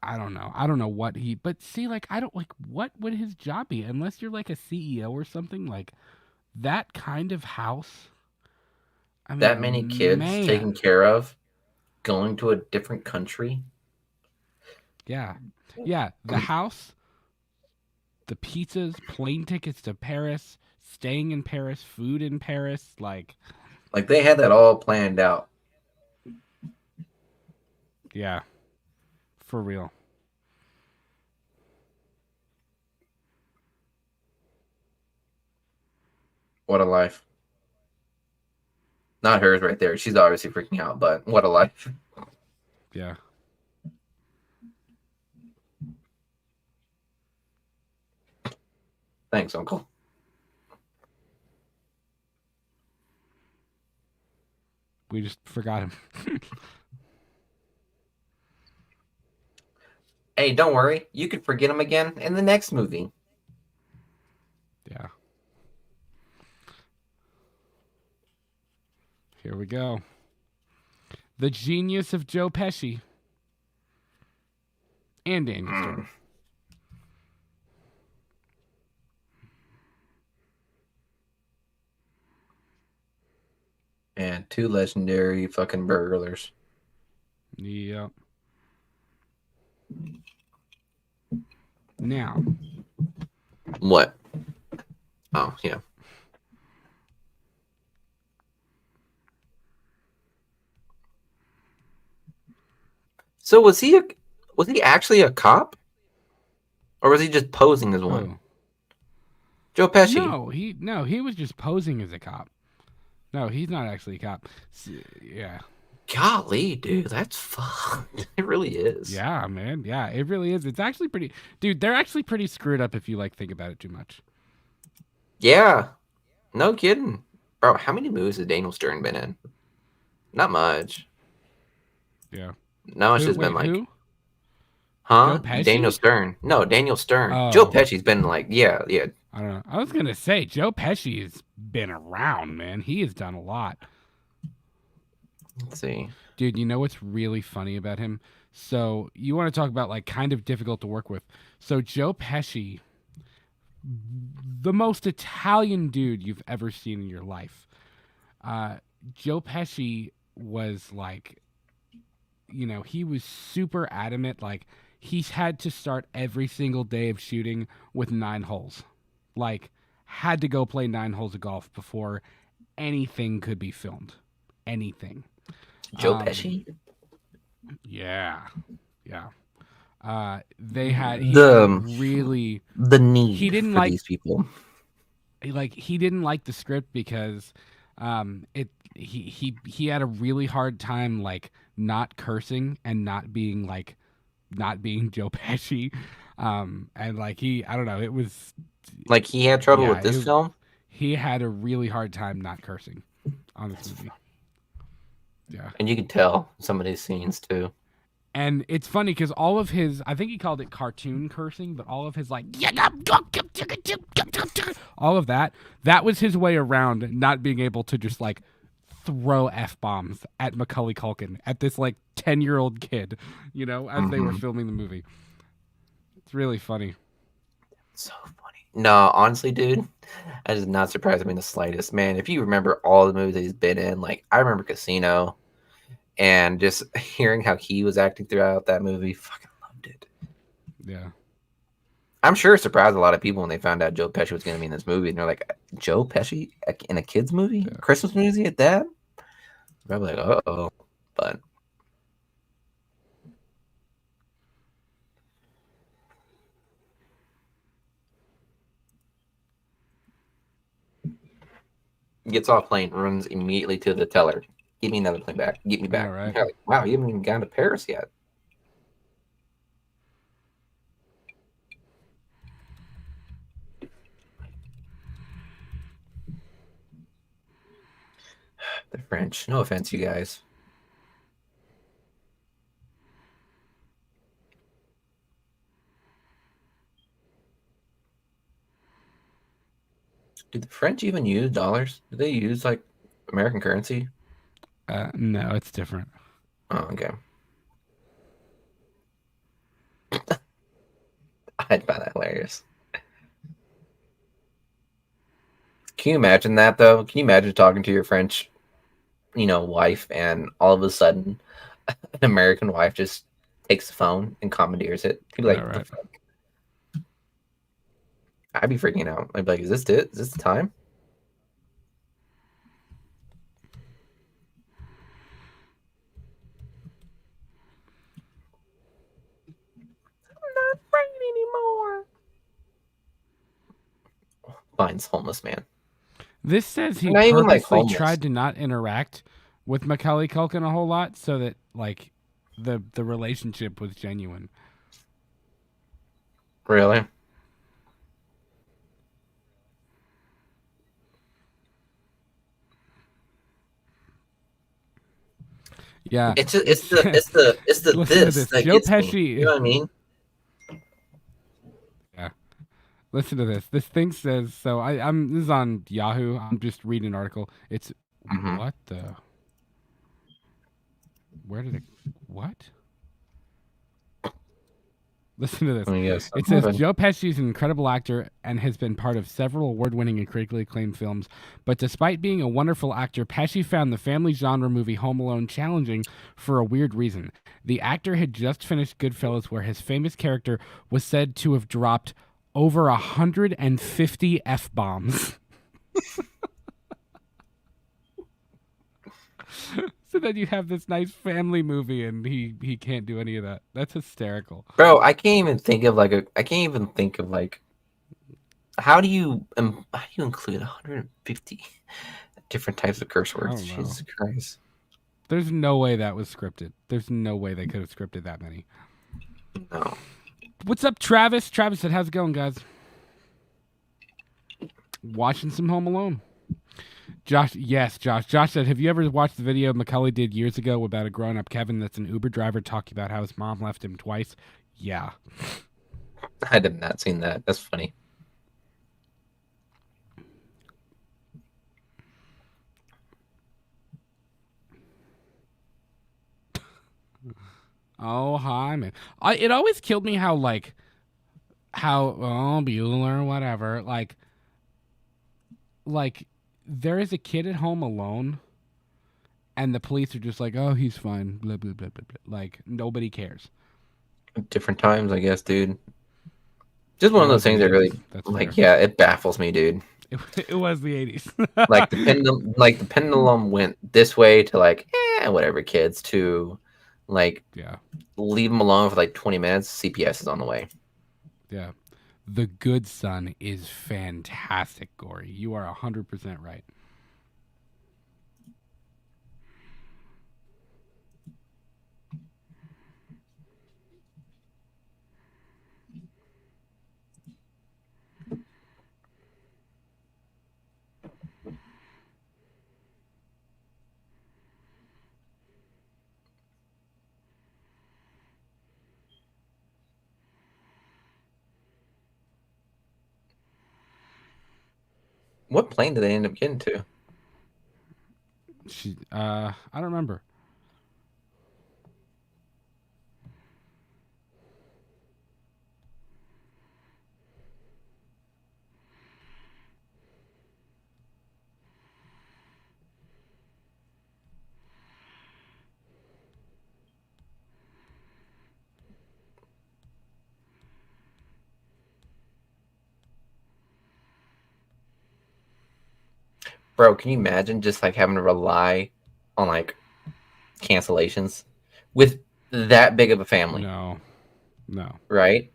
A: I don't know. I don't know what he, but see, like, I don't, like, what would his job be? Unless you're like a CEO or something, like, that kind of house. I mean,
B: That many kids
A: man.
B: taken care of, going to a different country.
A: Yeah. Yeah. The house, the pizzas, plane tickets to Paris, staying in Paris, food in Paris. Like
B: they had that all planned out.
A: Yeah. For real.
B: What a life. Not hers right there. She's obviously freaking out, but what a life.
A: Yeah.
B: Thanks, Uncle.
A: We just forgot him.
B: Hey, don't worry. You could forget him again in the next movie.
A: Yeah. Here we go. The genius of Joe Pesci. And Daniel Stern.
B: And two legendary fucking burglars.
A: Yep. Now.
B: What? Oh, yeah. So was he actually a cop? Or was he just posing as one?
A: Oh.
B: Joe Pesci.
A: No, he was just posing as a cop. No, he's not actually a cop. Yeah.
B: Golly, dude, that's fun. It really is.
A: Yeah, man. Yeah, it really is. It's actually pretty, dude. They're actually pretty screwed up if you like think about it too much.
B: Yeah, no kidding, bro. How many movies has Daniel Stern been in? Not much.
A: Yeah.
B: No, it's just been like,
A: who?
B: huh?
A: Joe Pesci?
B: Daniel Stern. No, Daniel Stern.
A: Oh.
B: Joe Pesci's been like, yeah.
A: I don't know. I was gonna say Joe Pesci has been around, man. He has done a lot.
B: Let's see.
A: Dude, you know what's really funny about him? So you want to talk about like kind of difficult to work with. So Joe Pesci, the most Italian dude you've ever seen in your life. Joe Pesci was like, you know, he was super adamant. Like he's had to start every single day of shooting with 9 holes. Like had to go play 9 holes of golf before anything could be filmed. Anything.
B: Joe Pesci?
A: Yeah. They had really
B: the need
A: he didn't
B: for
A: like
B: these people.
A: He didn't like the script because he had a really hard time like not cursing and not being Joe Pesci. And like I don't know, it was
B: like he had trouble with this film.
A: he had a really hard time not cursing on this
B: That's
A: movie.
B: funny.
A: Yeah.
B: And you can tell some of these scenes too.
A: And it's funny because all of his, I think he called it cartoon cursing, but all of his like, all of that, that was his way around not being able to just like throw F-bombs at Macaulay Culkin, at this like 10-year-old kid, you know, as they were filming the movie. It's really funny.
B: So funny. No, honestly, dude, that is not surprising me in the slightest. Man, if you remember all the movies that he's been in, like I remember Casino, and just hearing how he was acting throughout that movie, fucking loved it.
A: Yeah.
B: I'm sure it surprised a lot of people when they found out Joe Pesci was going to be in this movie, and they're like, "Joe Pesci in a kids movie,
A: Yeah.
B: Christmas movie at that?" Probably like, "Uh-oh," but gets off plane, runs immediately to the teller. Give me another plane back. Get me back.
A: Yeah, right.
B: You're like, wow, you haven't even gone to Paris yet. The French. No offense, you guys. Do the French even use dollars? Do they use like American currency?
A: No, it's different.
B: Oh, okay. I'd find that hilarious. Can you imagine that though? Can you imagine talking to your French, wife, and all of a sudden, an American wife just takes the phone and commandeers it? You'd be like,
A: Yeah,
B: "What the
A: right.
B: fuck?" I'd be freaking out. I'd be like, "Is this it? Is this the time?" Not right anymore. Finds homeless man.
A: This says he
B: Not even like
A: purposely
B: homeless.
A: tried to not interact with Macaulay Culkin a whole lot so that like the relationship was genuine.
B: Really?
A: Yeah.
B: It's just, it's the
A: Listen to
B: this
A: this.
B: that
A: Joe
B: gets me.
A: Pesci.
B: You know what I mean?
A: Yeah. Listen to this. This thing says so. I'm this is on Yahoo. I'm just reading an article. It's
B: Mm-hmm.
A: what the. Where did it? What? Listen to this.
B: I mean, yes,
A: It
B: I'm
A: says
B: having.
A: Joe Pesci is an incredible actor and has been part of several award-winning and critically acclaimed films. But despite being a wonderful actor, Pesci found the family genre movie Home Alone challenging for a weird reason. The actor had just finished Goodfellas, where his famous character was said to have dropped over 150 F-bombs. So then you have this nice family movie, and he can't do any of that. That's hysterical.
B: Bro, I can't even think of how do you include 150 different types of curse
A: I
B: words?
A: don't know.
B: Jesus Christ.
A: There's no way that was scripted. There's no way they could have scripted that many.
B: No.
A: What's up, Travis? Travis said, how's it going, guys? Watching some Home Alone. Josh, yes, Josh. Josh said, have you ever watched the video Macaulay did years ago about a grown-up Kevin that's an Uber driver talking about how his mom left him twice? Yeah.
B: I did not seen that. That's funny.
A: Oh, hi, man. It always killed me how Bueller, whatever, like there is a kid at home alone, and the police are just like, oh, he's fine, blah blah blah blah blah. Like nobody cares.
B: Different times, I guess, dude. Just one
A: It
B: of those
A: was the
B: things that
A: 80s.
B: really,
A: That's
B: like,
A: fair.
B: yeah, it baffles me, dude.
A: It was the 80s.
B: Like the pendulum went this way to like, whatever, kids, to like
A: Yeah,
B: leave them alone for like 20 minutes. CPS is on the way.
A: yeah. The Good Son is fantastic, Gory. You are 100% right.
B: What plane did they end up getting to?
A: I don't remember.
B: Bro, can you imagine just like having to rely on like cancellations with that big of a family,
A: No.
B: right?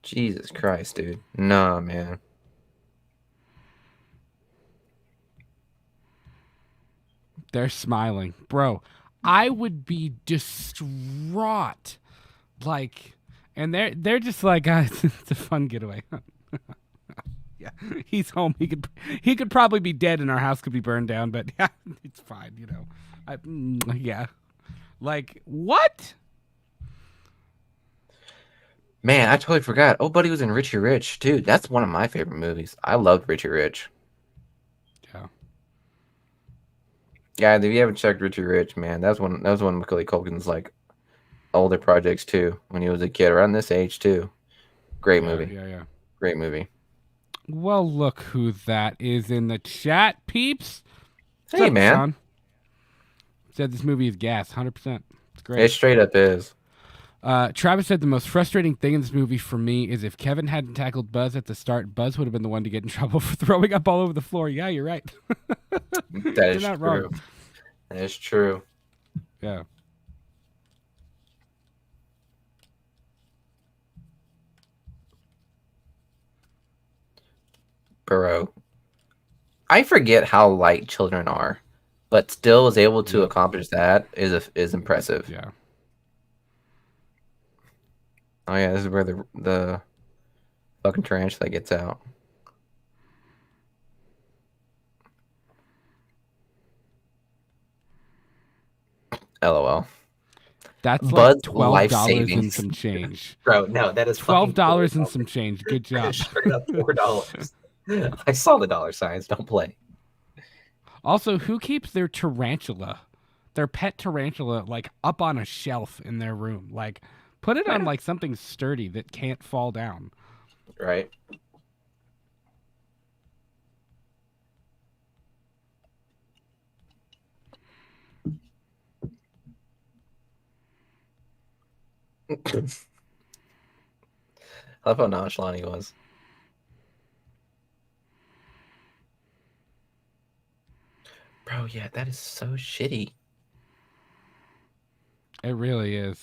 B: Jesus Christ, dude. Nah, man.
A: They're smiling. Bro, I would be distraught. Like, and they're just like, it's a fun getaway. Yeah, he's home. He could probably be dead, and our house could be burned down. But yeah, it's fine. Yeah. Like what?
B: Man, I totally forgot. Oh, Buddy was in Richie Rich, dude. That's one of my favorite movies. I loved Richie Rich.
A: Yeah.
B: Yeah, if you haven't checked Richie Rich, man, that was one of Macaulay Culkin's like older projects too, when he was a kid, around this age too. Great
A: Yeah.
B: movie.
A: Yeah. Yeah.
B: Great movie.
A: Well, look who that is in the chat, peeps. What's
B: Hey,
A: up,
B: man.
A: Sean? Said this movie is gas, 100%. It's great.
B: It straight up is.
A: Travis said the most frustrating thing in this movie for me is if Kevin hadn't tackled Buzz at the start, Buzz would have been the one to get in trouble for throwing up all over the floor. Yeah, you're right.
B: That
A: You're
B: is
A: not
B: true.
A: wrong.
B: That is true.
A: Yeah.
B: Bro. I forget how light children are, but still is able to
A: Yep.
B: accomplish that is impressive.
A: Yeah.
B: Oh yeah, this is where the fucking tarantula gets out. LOL.
A: That's like
B: Bud's life
A: $12 and
B: savings.
A: some change.
B: Bro, no, that is fucking
A: $12 and some change. Good job.
B: straight up $4. I saw the dollar signs. Don't play.
A: Also, who keeps their tarantula, their pet tarantula, like up on a shelf in their room? Like, put it on like something sturdy that can't fall down.
B: Right. I love how nonchalant he was. Bro, yeah, that is so shitty.
A: It really is.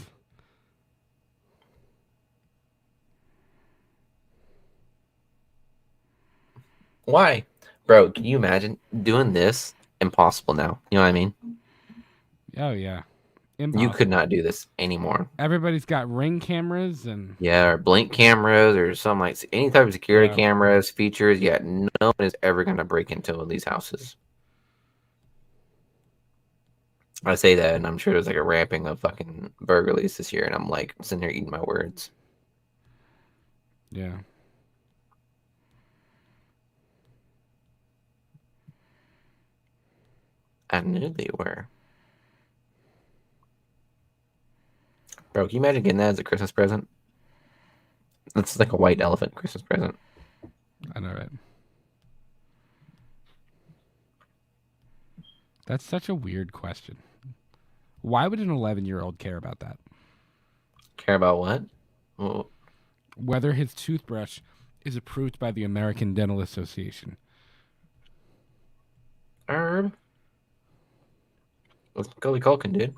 B: Why? Bro, can you imagine doing this? Impossible now. You know what I mean?
A: Oh yeah.
B: You
A: Impossible.
B: could not do this anymore.
A: Everybody's got Ring cameras and
B: Yeah, or blink cameras or some like any type of security
A: Yeah.
B: cameras, features. Yeah, no one is ever gonna break into these houses. I say that, and I'm sure there's like a ramping of fucking burglaries this year, and I'm like sitting here eating my words.
A: yeah.
B: I knew they were. Bro, can you imagine getting that as a Christmas present? That's like a white elephant Christmas present.
A: I know, right? That's such a weird question. Why would an 11-year-old care about that?
B: Care about what? Well,
A: Whether his toothbrush is approved by the American Dental Association.
B: Herb. Let's Macaulay Culkin, dude.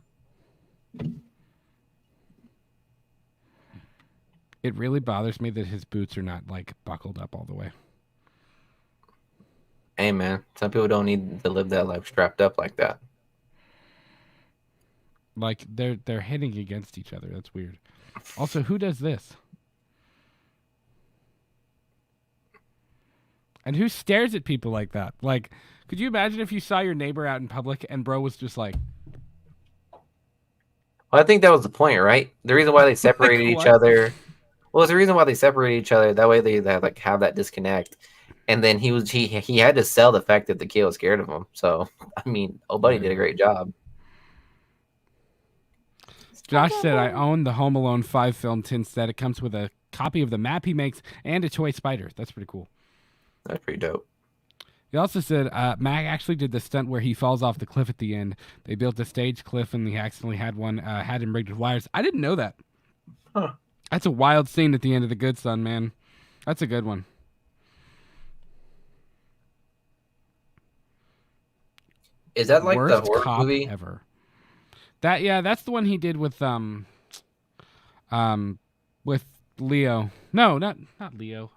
A: It really bothers me that his boots are not like buckled up all the way.
B: Hey, man. Some people don't need to live that life strapped up like that.
A: Like they're hitting against each other. That's weird. Also, who does this? And who stares at people like that? Like, could you imagine if you saw your neighbor out in public and bro was just like,
B: Well, I think that was the point, right? The reason why they separated each
A: what?
B: other. Well, it's the reason why they separated each other. That way they like have that disconnect. And then he had to sell the fact that the kid was scared of him. So I mean, old buddy did a
A: Yeah.
B: great job.
A: Josh said, I own the Home Alone 5 film tin set. It comes with a copy of the map he makes and a toy spider. That's pretty cool.
B: That's pretty dope.
A: He also said Mac actually did the stunt where he falls off the cliff at the end. They built a stage cliff and he accidentally had him rigged with wires. I didn't know that.
B: Huh.
A: That's a wild scene at the end of The Good Son, man. That's a good one.
B: Is that like the
A: Worst
B: horror
A: cop
B: movie?
A: ever. That's the one he did with with Leo. No, not Leo.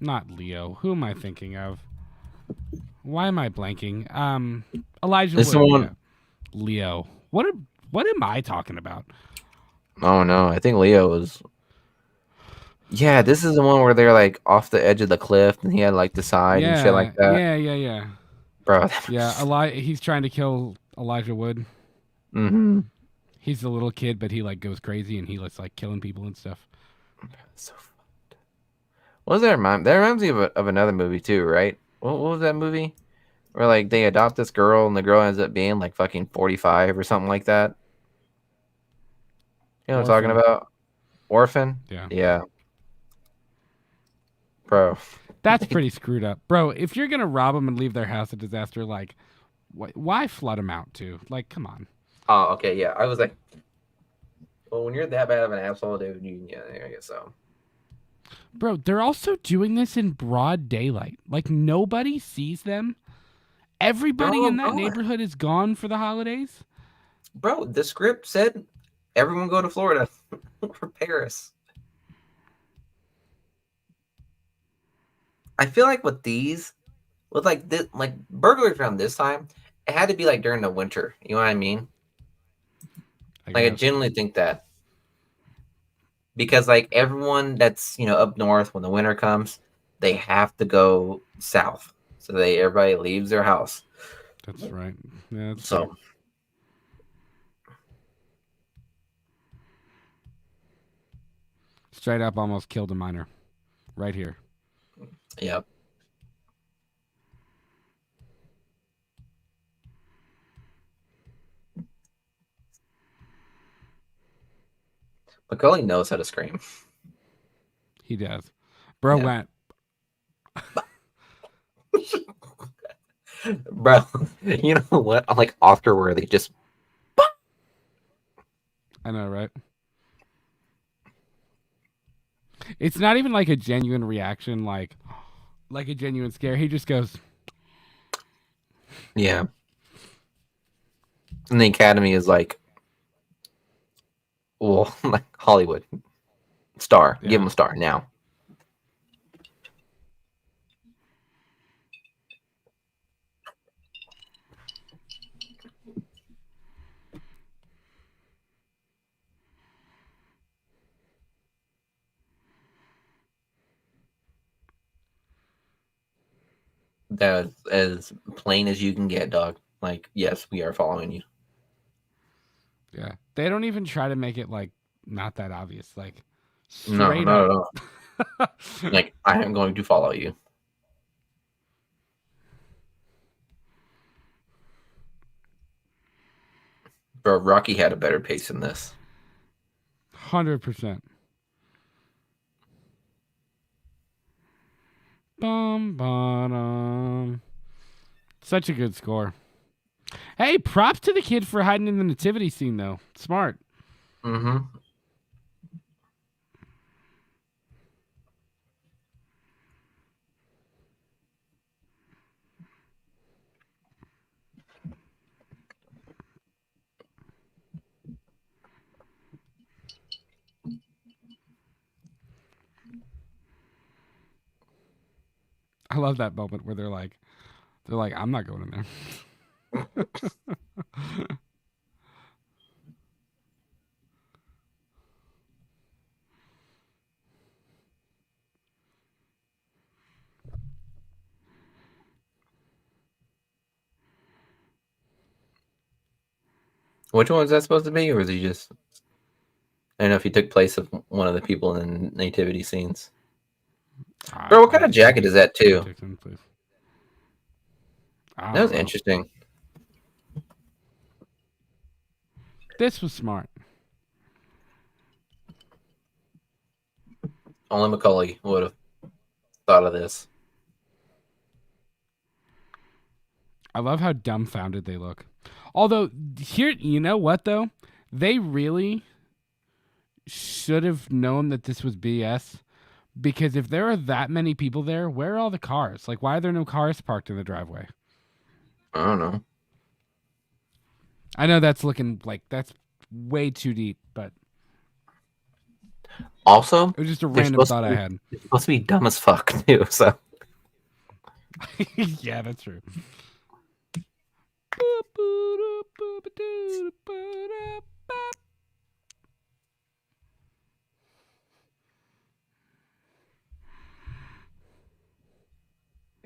A: Not Leo. Who am I thinking of? Why am I blanking? Elijah
B: This
A: Wood.
B: one.
A: Yeah. Leo. What am I talking about?
B: Oh no, I think Leo was. Yeah, this is the one where they're like off the edge of the cliff and he had like the side and shit like
A: Yeah,
B: that.
A: yeah.
B: Bro.
A: Yeah, he's trying to kill Elijah Wood.
B: Mm-hmm.
A: He's a little kid, but he like goes crazy and he likes like killing people and stuff.
B: So what does that remind? That reminds me of another movie too, right? What was that movie? Where like they adopt this girl and the girl ends up being like fucking 45 or something like that. You know what I'm talking
A: Orphan.
B: about? Orphan?
A: Yeah.
B: Yeah. Bro.
A: That's pretty screwed up. Bro, if you're going to rob them and leave their house a disaster, like, why flood them out, too? Like, come on.
B: Oh, okay, yeah. I was like, well, when you're that bad of an asshole, dude, yeah, I guess so.
A: Bro, they're also doing this in broad daylight. Like, nobody sees them. Everybody in that neighborhood is gone for the holidays.
B: Bro, the script said everyone go to Florida for Paris. I feel like with like this, like burglars around this time, it had to be like during the winter. You know what I mean? I genuinely think that because like everyone that's up north when the winter comes, they have to go south, so everybody leaves their house.
A: That's right. Yeah, that's
B: so.
A: Fair. Straight up, almost killed a minor, right here.
B: Yep. Macaulay knows how to scream.
A: He does. Bro went.
B: Bro, you know what? I'm like Oscar worthy. Just.
A: I know, right? It's not even like a genuine reaction, like a genuine scare. He just goes.
B: Yeah. And the Academy is like, well, like Hollywood star. Yeah. Give him a star now. That's as plain as you can get, dog. Like, yes, we are following you.
A: Yeah. They don't even try to make it like not that obvious. Like
B: straight
A: up.
B: No. Like, I am going to follow you. Bro, Rocky had a better pace than this.
A: 100%. Such a good score. Hey, props to the kid for hiding in the nativity scene, though. Smart.
B: Mm-hmm.
A: I love that moment where they're like, I'm not going in there.
B: Which one was that supposed to be, or was he just? I don't know if he took place of one of the people in nativity scenes. Bro, what kind
A: I'll
B: of
A: take
B: jacket is that too?
A: Dixon, please. I
B: That
A: don't
B: was
A: know.
B: interesting.
A: This was smart.
B: Only Macaulay would have thought of this.
A: I love how dumbfounded they look. Although here, you know what though? They really should have known that this was BS, because if there are that many people there, where are all the cars? Like, why are there no cars parked in the driveway?
B: I don't know.
A: I know that's looking like that's way too deep, but
B: Also,
A: it was just a
B: they're
A: random
B: supposed
A: thought
B: to
A: I
B: be,
A: had.
B: they're supposed to be dumb as fuck too. So
A: Yeah, that's true.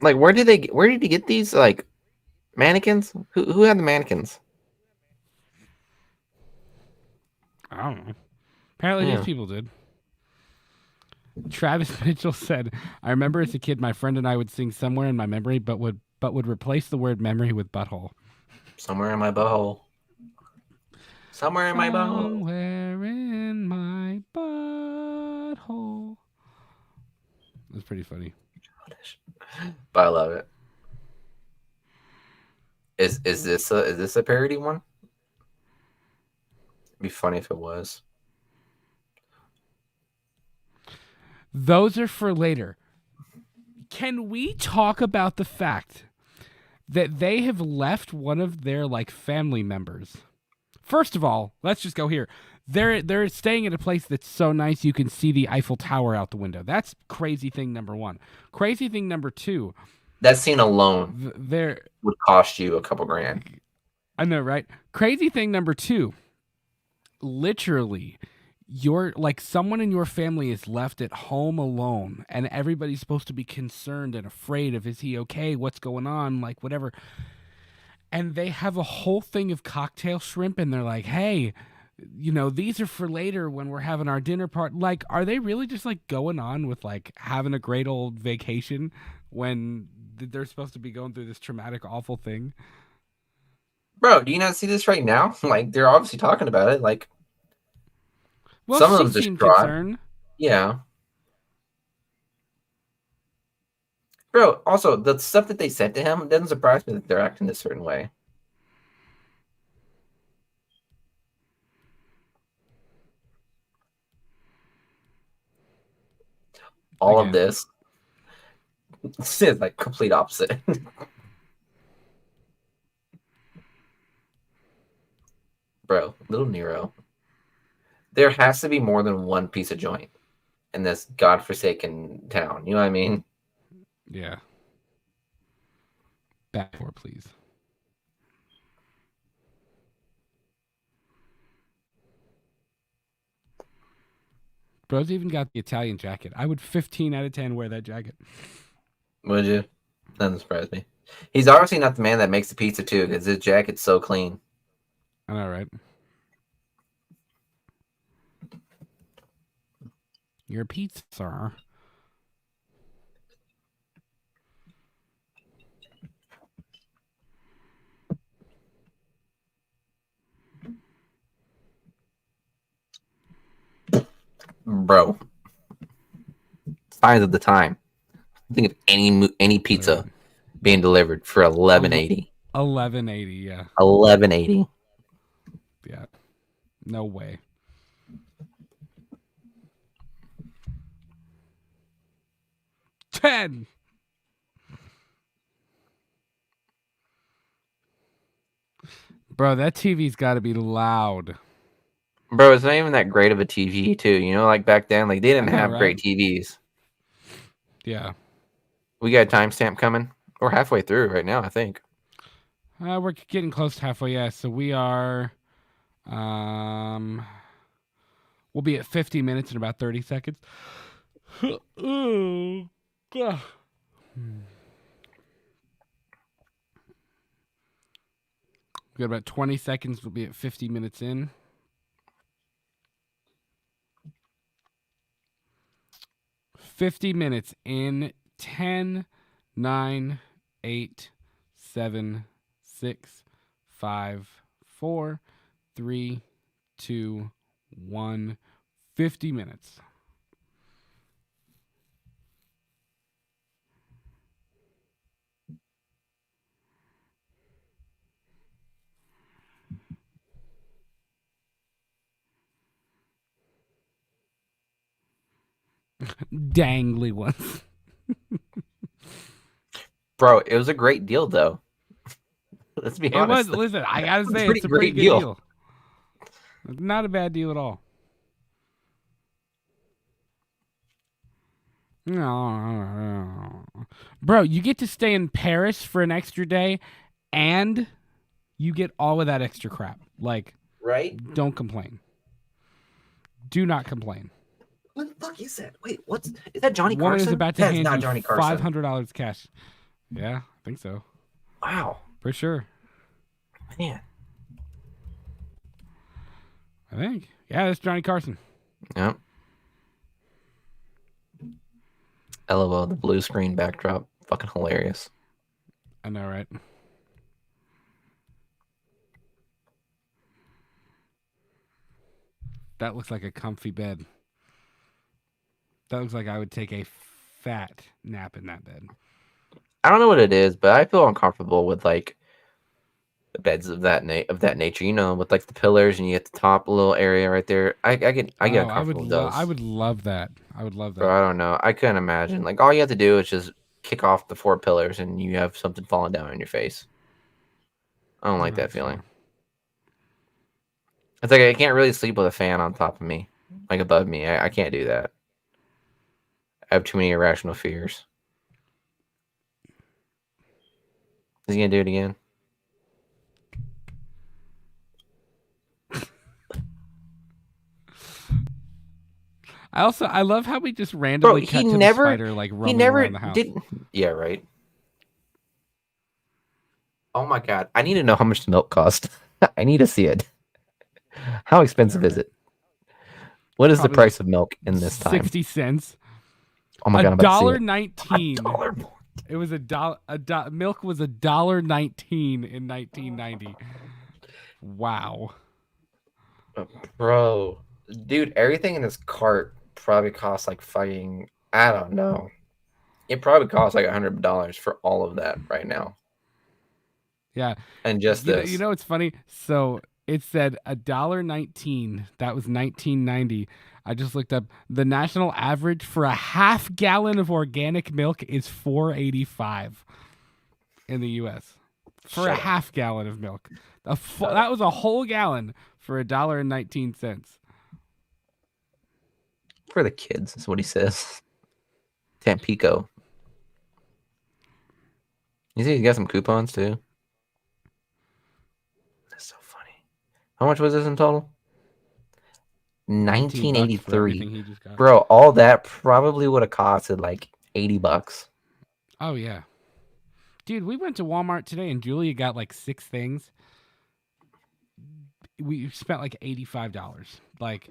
B: like, where did he get these like mannequins? Who had the mannequins?
A: I don't know. Apparently, these
B: Yeah,
A: people did. Travis Mitchell said, "I remember as a kid, my friend and I would sing somewhere in my memory, but would replace the word memory with butthole.
B: somewhere in my butthole. Somewhere in my butthole.
A: Somewhere in my butthole." That's pretty funny.
B: But I love it. Is this a parody one? It'd be funny if it was.
A: Those are for later. Can we talk about the fact that they have left one of their like family members? First of all, let's just go here. They're staying at a place that's so nice you can see the Eiffel Tower out the window. That's crazy thing number one. Crazy thing number two,
B: That scene alone
A: they're
B: would cost you a couple grand.
A: I know, right? Crazy thing number two, literally, you're like someone in your family is left at home alone, and everybody's supposed to be concerned and afraid of, is he okay? What's going on? Like, whatever. And they have a whole thing of cocktail shrimp, and they're like, hey, these are for later when we're having our dinner part. Like, are they really just like going on with like having a great old vacation when they're supposed to be going through this traumatic, awful thing?
B: Bro, do you not see this right now? Like, they're obviously talking about it. Like,
A: Well,
B: some of
A: she
B: them
A: seemed
B: distraught.
A: concerned.
B: Yeah. Bro, also, the stuff that they said to him doesn't surprise me that they're acting a certain way. All of
A: Again,
B: this is like complete opposite. Bro, little Nero. There has to be more than one piece of joint in this godforsaken town. You know what I mean?
A: yeah. Back for please. Bro's even got the Italian jacket. I would 15 out of 10 wear that jacket.
B: Would you? Doesn't surprise me. He's obviously not the man that makes the pizza too, because his jacket's so clean.
A: I know, right? Your pizza, sir.
B: Bro, signs of the time. Think of any pizza being delivered for $11.80.
A: 1180, yeah.
B: $11.80.
A: Yeah. No way. $10. Bro, that TV's got to be loud.
B: Bro, it's not even that great of a TV too. You know, like back then, like they didn't
A: I know,
B: have
A: right?
B: great TVs.
A: Yeah.
B: We got a timestamp coming. We're halfway through right now, I think.
A: We're getting close to halfway, yeah. So we are we'll be at 50 minutes in about 30 seconds. Oh, God. We got about 20 seconds. We'll be at 50 minutes in. 50 minutes in 10, 9, 8, 7, 6, 5, 4, 3, 2, 1. 50 minutes. Dangly ones.
B: Bro, it was a great deal though. Let's be
A: It was.
B: honest.
A: Listen, I gotta say,
B: Pretty
A: it's a pretty
B: great
A: good deal. Not a bad deal at all. No, bro, you get to stay in Paris for an extra day, and you get all of that extra crap. Like,
B: Right?
A: don't complain. Do not complain.
B: What the fuck is that? Wait, is that Johnny
A: Woman
B: Carson?
A: is about to
B: That's
A: hand
B: not
A: you
B: Johnny Carson.
A: $500 cash. Yeah, I think so.
B: Wow.
A: For sure.
B: Man.
A: I think. Yeah, that's Johnny Carson.
B: Yep. LOL, the blue screen backdrop. Fucking hilarious.
A: I know, right? That looks like a comfy bed. That looks like I would take a fat nap in that bed.
B: I don't know what it is, but I feel uncomfortable with like the beds of that nature. You know, with like the pillars and you get the top little area right there. I get uncomfortable with those.
A: I would love that. I would love that.
B: Bro, I don't know. I couldn't imagine. Like all you have to do is just kick off the 4 pillars and you have something falling down on your face. I don't like that feeling. It's like I can't really sleep with a fan on top of me, like above me. I can't do that. I have too many irrational fears. Is he gonna do it again?
A: I love how we just randomly cut to the spider like roaming around the house.
B: Yeah, right. Oh my god, I need to know how much the milk cost. I need to see it. How expensive is it? What is the price of milk in this time?
A: 60 cents.
B: Oh my god, I'm about to see it.
A: $1.19. It was $1. Milk was $1.19 in 1990. Wow.
B: Bro, dude, everything in this cart probably costs like fucking, I don't know. It probably costs like $100 for all of that right now.
A: Yeah.
B: And just this.
A: You know what's funny? So it said $1.19. That was 1990. I just looked up the national average for a half gallon of organic milk is $4.85 in the U.S. for a half gallon of milk. That was a whole gallon for $1.19.
B: For the kids, is what he says. Tampico. You see, he's got some coupons too. That's so funny. How much was this in total? 1983. Bro, all that probably would have costed like $80.
A: Oh yeah. Dude, we went to Walmart today and Julia got like 6 things. We spent like $85. Like,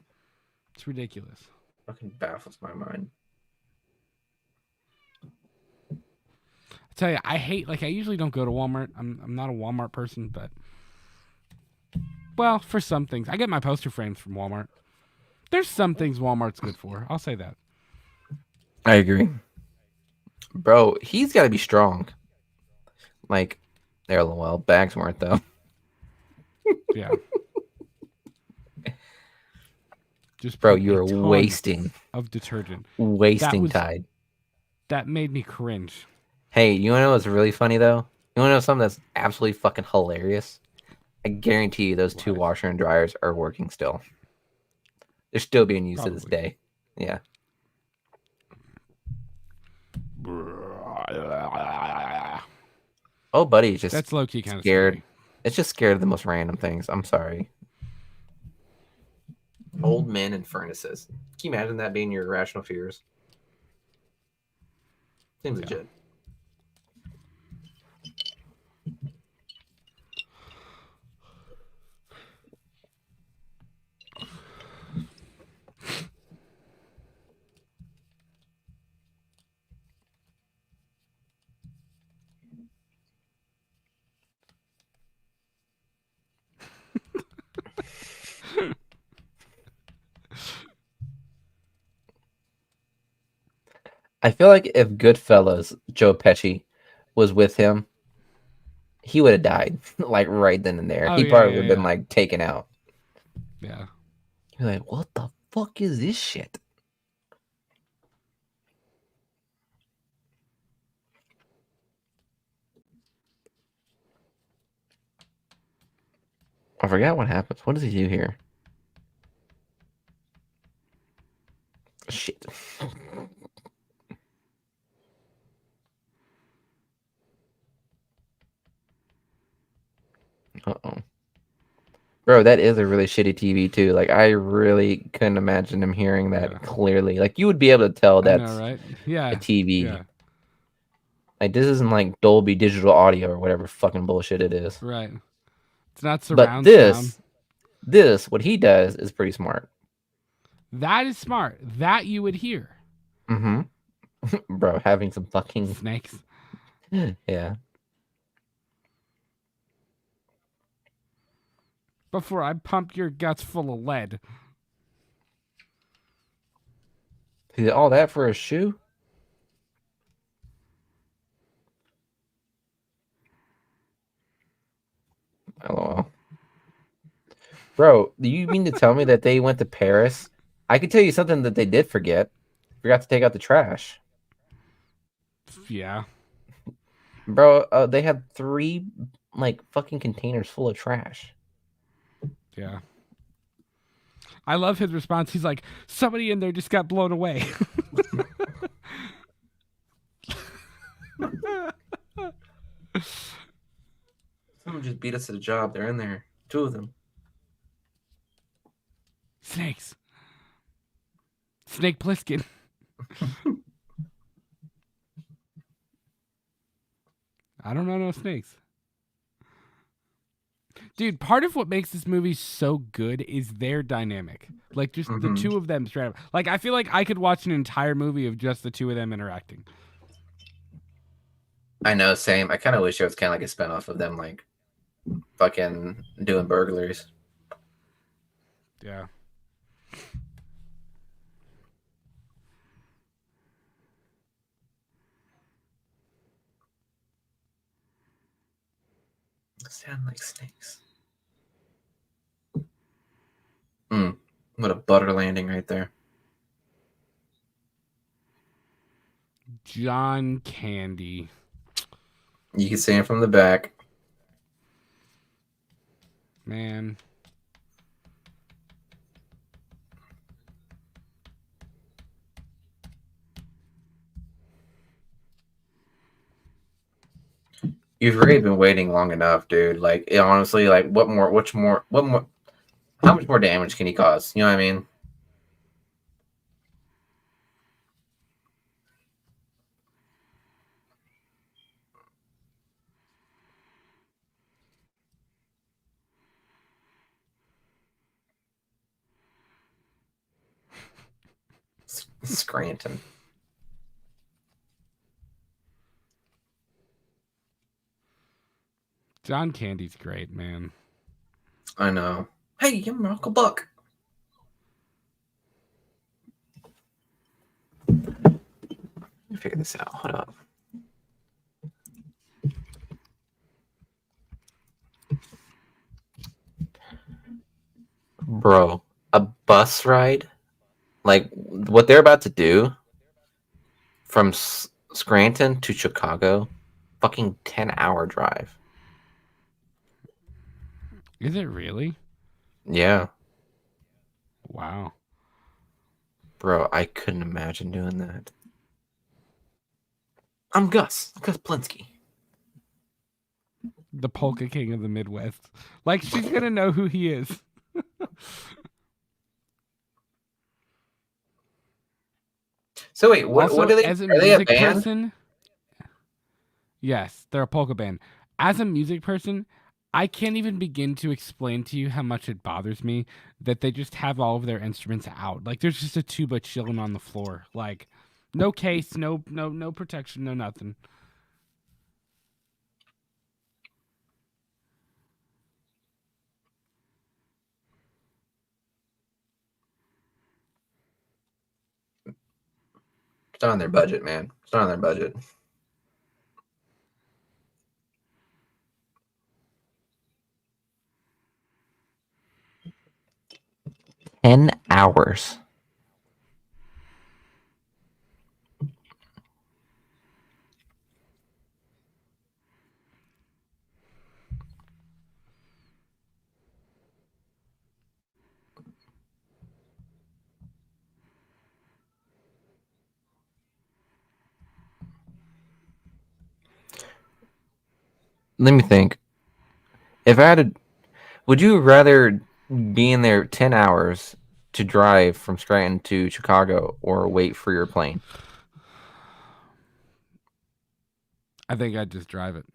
A: it's ridiculous.
B: Fucking baffles my mind.
A: I tell you, I usually don't go to Walmart. I'm not a Walmart person, but well, for some things. I get my poster frames from Walmart. There's some things Walmart's good for. I'll say that.
B: I agree. Bro, he's got to be strong. Like, there, well, bags weren't, though.
A: Yeah. Just
B: bro, you're wasting
A: of detergent.
B: Wasting Tide.
A: That made me cringe.
B: Hey, you want to know what's really funny, though? You want to know something that's absolutely fucking hilarious? I guarantee you those 2 washer and dryers are working still. They're still being used to this day. Yeah. Oh, buddy, just
A: that's low key kind of
B: scared.
A: scary.
B: It's just scared of the most random things. I'm sorry. Old men and furnaces. Can you imagine that being your irrational fears? Seems legit. I feel like if Goodfellas, Joe Pesci, was with him, he would have died like right then and there.
A: Oh
B: He
A: yeah,
B: probably would
A: yeah,
B: have been
A: yeah,
B: like taken out.
A: yeah.
B: You're like, what the fuck is this shit? I forgot what happens. What does he do here? Shit. Uh-oh. Bro, that is a really shitty TV too. Like I really couldn't imagine him hearing
A: Yeah.
B: that clearly. Like you would be able to tell
A: I know,
B: that's
A: right?
B: a
A: Yeah,
B: TV.
A: yeah,
B: Like this isn't like Dolby Digital Audio or whatever fucking bullshit it is.
A: right. It's not
B: But
A: surround sound.
B: this, what he does is pretty smart.
A: That is smart. That you would hear.
B: Mm-hmm. Bro, having some fucking
A: Snakes.
B: yeah.
A: Before I pump your guts full of lead.
B: He did all that for a shoe? LOL. Bro, do you mean to tell me that they went to Paris? I could tell you something that they did forget. Forgot to take out the trash.
A: Yeah.
B: Bro, they had 3 like fucking containers full of trash.
A: Yeah. I love his response. He's like, somebody in there just got blown away.
B: Someone just beat us at a job. They're in there. 2 of them.
A: Snakes. Snake Plissken. I don't know no snakes. Dude, part of what makes this movie so good is their dynamic. Like just the
B: Mhm.
A: two of them straight up. Like I feel like I could watch an entire movie of just the two of them interacting.
B: I know, same. I kind of wish it was kind of like a spinoff of them, like fucking doing burglaries.
A: Yeah.
B: Sound like snakes. What a butter landing right there.
A: John Candy.
B: You can see him from the back.
A: Man.
B: You've already been waiting long enough, dude. Like, honestly, like, what more? What more? How much more damage can he cause? You know what I mean? Scranton.
A: John Candy's great, man.
B: I know. Hey, I'm Uncle Buck. Let me figure this out. Hold up. Bro, a bus ride? Like, what they're about to do from Scranton to Chicago? Fucking 10-hour drive.
A: Is it really?
B: Yeah.
A: Wow.
B: Bro, I couldn't imagine doing that. I'm Gus Plinsky.
A: The polka king of the Midwest. Like she's gonna know who he is.
B: So wait, what
A: Also,
B: are they?
A: as a
B: Are they a
A: music
B: band?
A: person, yes, they're a polka band. As a music person, I can't even begin to explain to you how much it bothers me that they just have all of their instruments out. Like there's just a tuba chilling on the floor. Like no case, no protection, no nothing.
B: not on their budget, man. It's not on their budget. $10. Let me think. If I had to, would you rather be in there 10 hours to drive from Scranton to Chicago or wait for your plane?
A: I think I'd just drive it.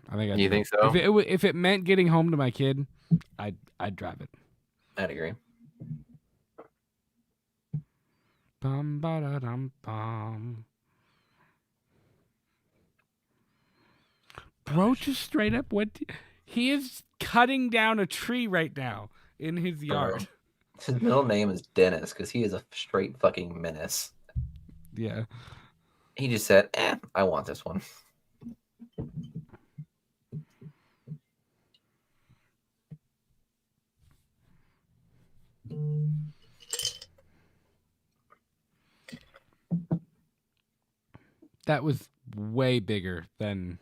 A: I think I'd
B: You
A: do
B: think
A: it.
B: so?
A: If it meant getting home to my kid, I'd drive it.
B: I'd agree.
A: Bum ba da dum bum. Bro just straight up went. He is cutting down a tree right now in his yard.
B: His middle name is Dennis because he is a straight fucking menace.
A: Yeah.
B: He just said, I want this one.
A: That was way bigger than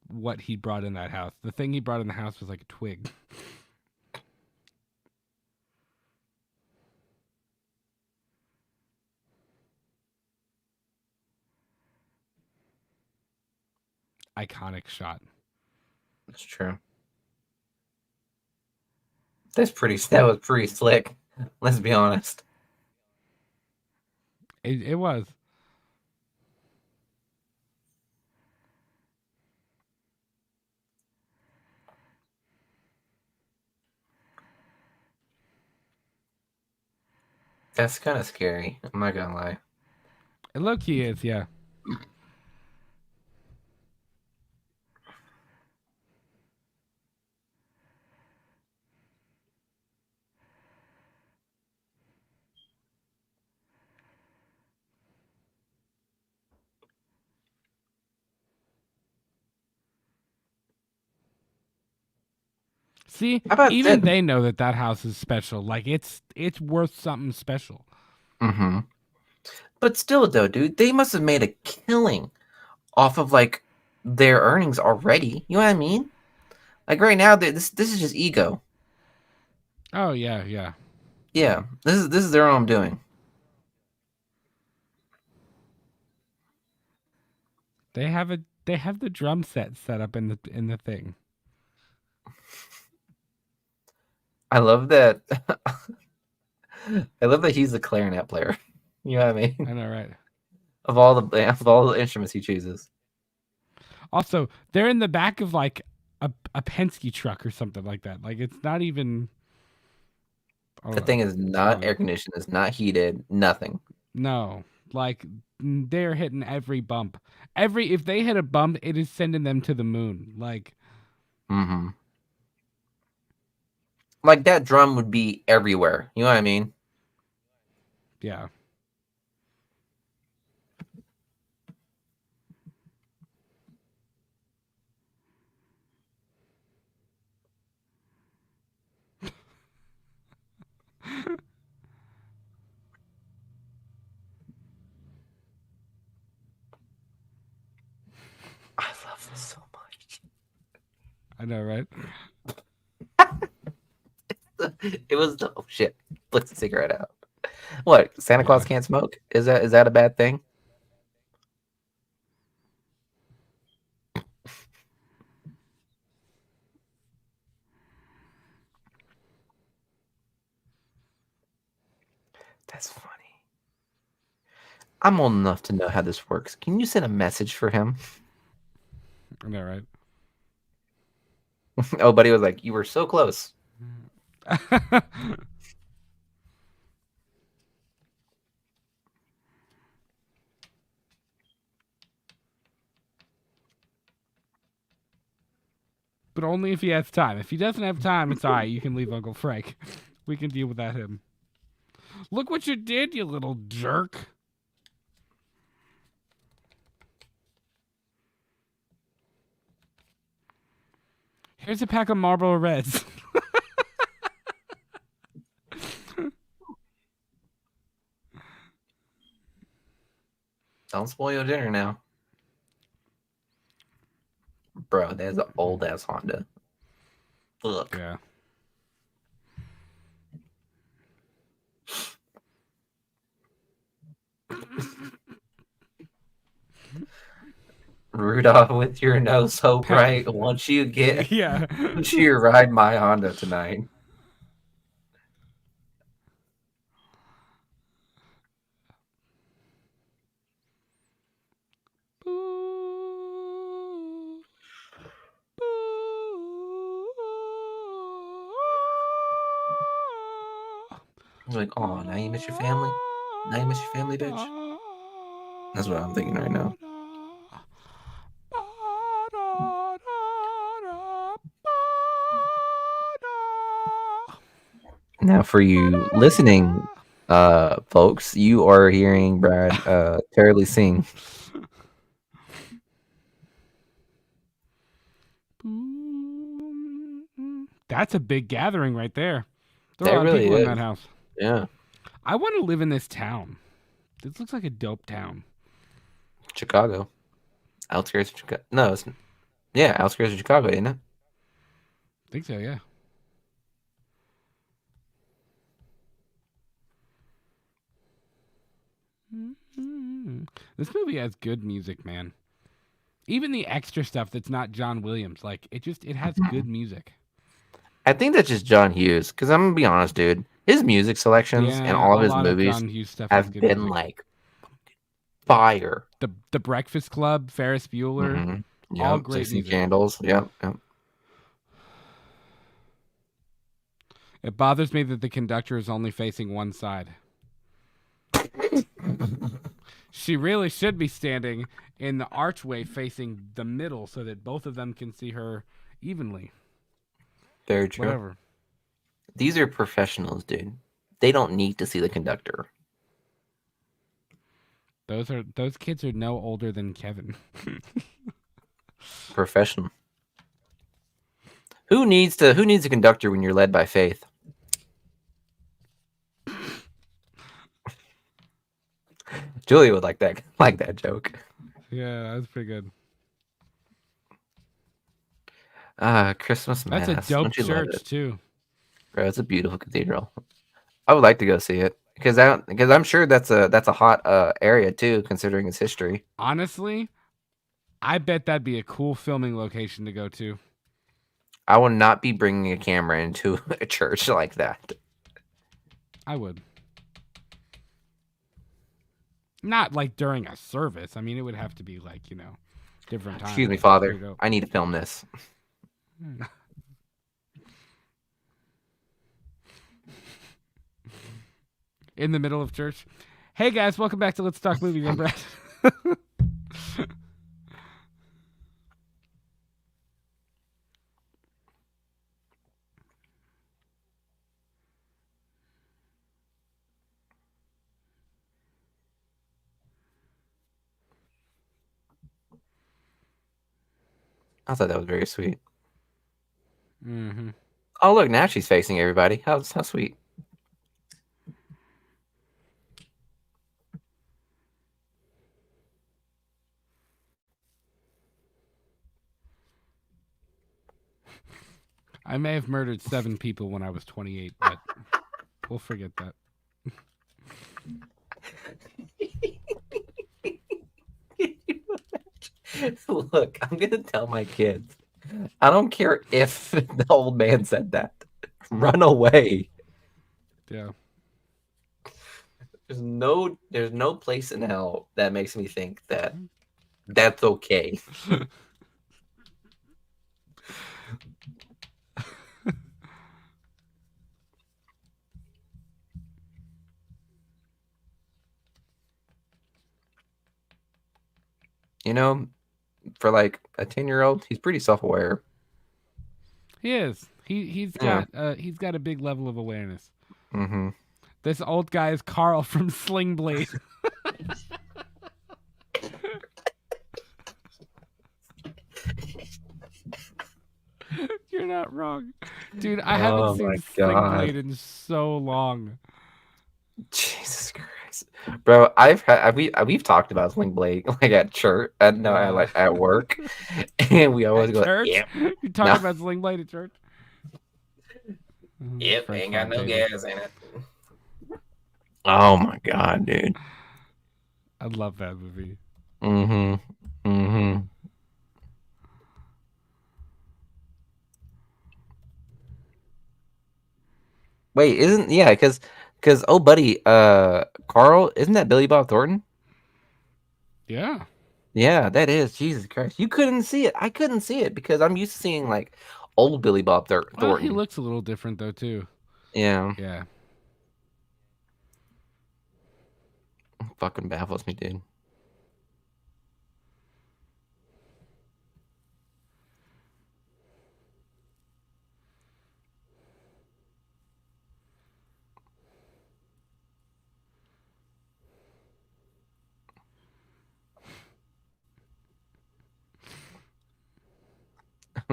A: what he brought in that house. The thing he brought in the house was like a twig. Iconic shot.
B: That's true. That was pretty slick. Let's be honest.
A: It was.
B: That's kind of scary. I'm not gonna lie.
A: It low key is, yeah. See,
B: How about
A: even
B: that?
A: they know that house is special. Like it's worth something special.
B: Mm-hmm. But still, though, dude, they must have made a killing off of like their earnings already. You know what I mean? Like right now, this is just ego.
A: Oh yeah, yeah.
B: Yeah, this is their own doing.
A: They have the drum set up in the thing.
B: I love that. I love that he's the clarinet player. You know what I mean?
A: I know, right?
B: Of all the instruments he chooses.
A: Also, they're in the back of like a Penske truck or something like that. Like it's not even.
B: The thing is not air conditioned. It's not heated. Nothing.
A: No, like they're hitting every bump. If they hit a bump, it is sending them to the moon. Like.
B: Mm-hmm. Like that drum would be everywhere. You know what I mean?
A: Yeah.
B: I love this so much.
A: I know, right?
B: It was oh shit. Flicks the cigarette out. What? Santa Claus can't smoke? Is that a bad thing? That's funny. I'm old enough to know how this works. Can you send a message for him?
A: I know, right?
B: Oh, buddy was like, you were so close.
A: But only if he has time. If he doesn't have time, it's all right. You can leave Uncle Frank. We can deal without him. Look what you did, you little jerk. Here's a pack of Marlboro Reds.
B: Don't spoil your dinner now. Bro, that's an old ass Honda. Look.
A: Yeah.
B: Rudolph with your nose so bright. Once you ride my Honda tonight. I'm like, oh, now you miss your family? Now you miss your family, bitch? That's what I'm thinking right now. Now, for you listening, folks, you are hearing Brad terribly sing.
A: That's a big gathering right there. There are
B: That
A: a lot of
B: really
A: people in
B: is.
A: that house.
B: Yeah.
A: I want to live in this town. This looks like a dope town.
B: Chicago. Outskirts of Chicago. No, it's outskirts of Chicago, isn't it?
A: I think so, yeah. This movie has good music, man. Even the extra stuff that's not John Williams, like it has good music.
B: I think that's just John Hughes, because I'm gonna be honest, dude. His music selections and all of his movies
A: John Hughes stuff
B: have been
A: music.
B: like fire.
A: The Breakfast Club, Ferris Bueller,
B: Mm-hmm.
A: all great
B: 16
A: music.
B: Candles. Yep.
A: It bothers me that the conductor is only facing one side. She really should be standing in the archway facing the middle so that both of them can see her evenly.
B: Very true.
A: Whatever.
B: These are professionals, dude. They don't need to see the conductor.
A: Those kids are no older than Kevin.
B: Professional. Who needs a conductor when you're led by faith? Julia would like that joke.
A: Yeah, that's pretty good.
B: Christmas Mass.
A: That's a dope church too.
B: Bro, it's a beautiful cathedral. I would like to go see it because I'm sure that's a hot area too, considering its history.
A: Honestly, I bet that'd be a cool filming location to go to.
B: I would not be bringing a camera into a church like that.
A: I would. Not like during a service. I mean, it would have to be like, different times.
B: Excuse me, Father. I need to film this.
A: In the middle of church. Hey guys, welcome back to Let's Talk Movies. I'm Brad.
B: I thought that was very sweet.
A: Mm-hmm.
B: Oh, look, now she's facing everybody. How sweet.
A: I may have murdered 7 people when I was 28, but we'll forget that.
B: Look, I'm going to tell my kids. I don't care if the old man said that. Run away.
A: Yeah.
B: There's no place in hell that makes me think that that's okay. For like a 10-year-old, he's pretty self-aware.
A: He is. He's got a big level of awareness.
B: Mm-hmm.
A: This old guy is Carl from Sling Blade. not wrong. Dude, I haven't
B: Oh
A: seen
B: my
A: Sling
B: god.
A: Blade in so long.
B: Jesus Christ, bro! We've talked about Sling Blade like at church, no, at
A: Yeah.
B: like at work, and we always
A: At
B: go, like,
A: church?
B: "Yep,
A: You talk
B: no,
A: about Sling Blade at church?
B: yep,
A: French
B: ain't got
A: fry,
B: no
A: baby.
B: gas in it." Oh my god, dude.
A: I love that movie.
B: Mm-hmm. Mm-hmm. Wait, isn't yeah? Because oh, buddy, Carl, isn't that Billy Bob Thornton?
A: Yeah.
B: Yeah, that is. Jesus Christ, you couldn't see it. I couldn't see it because I'm used to seeing like old Billy Bob
A: Well, he
B: Thornton.
A: looks a little different though too.
B: Yeah,
A: Yeah.
B: fucking baffles me, dude.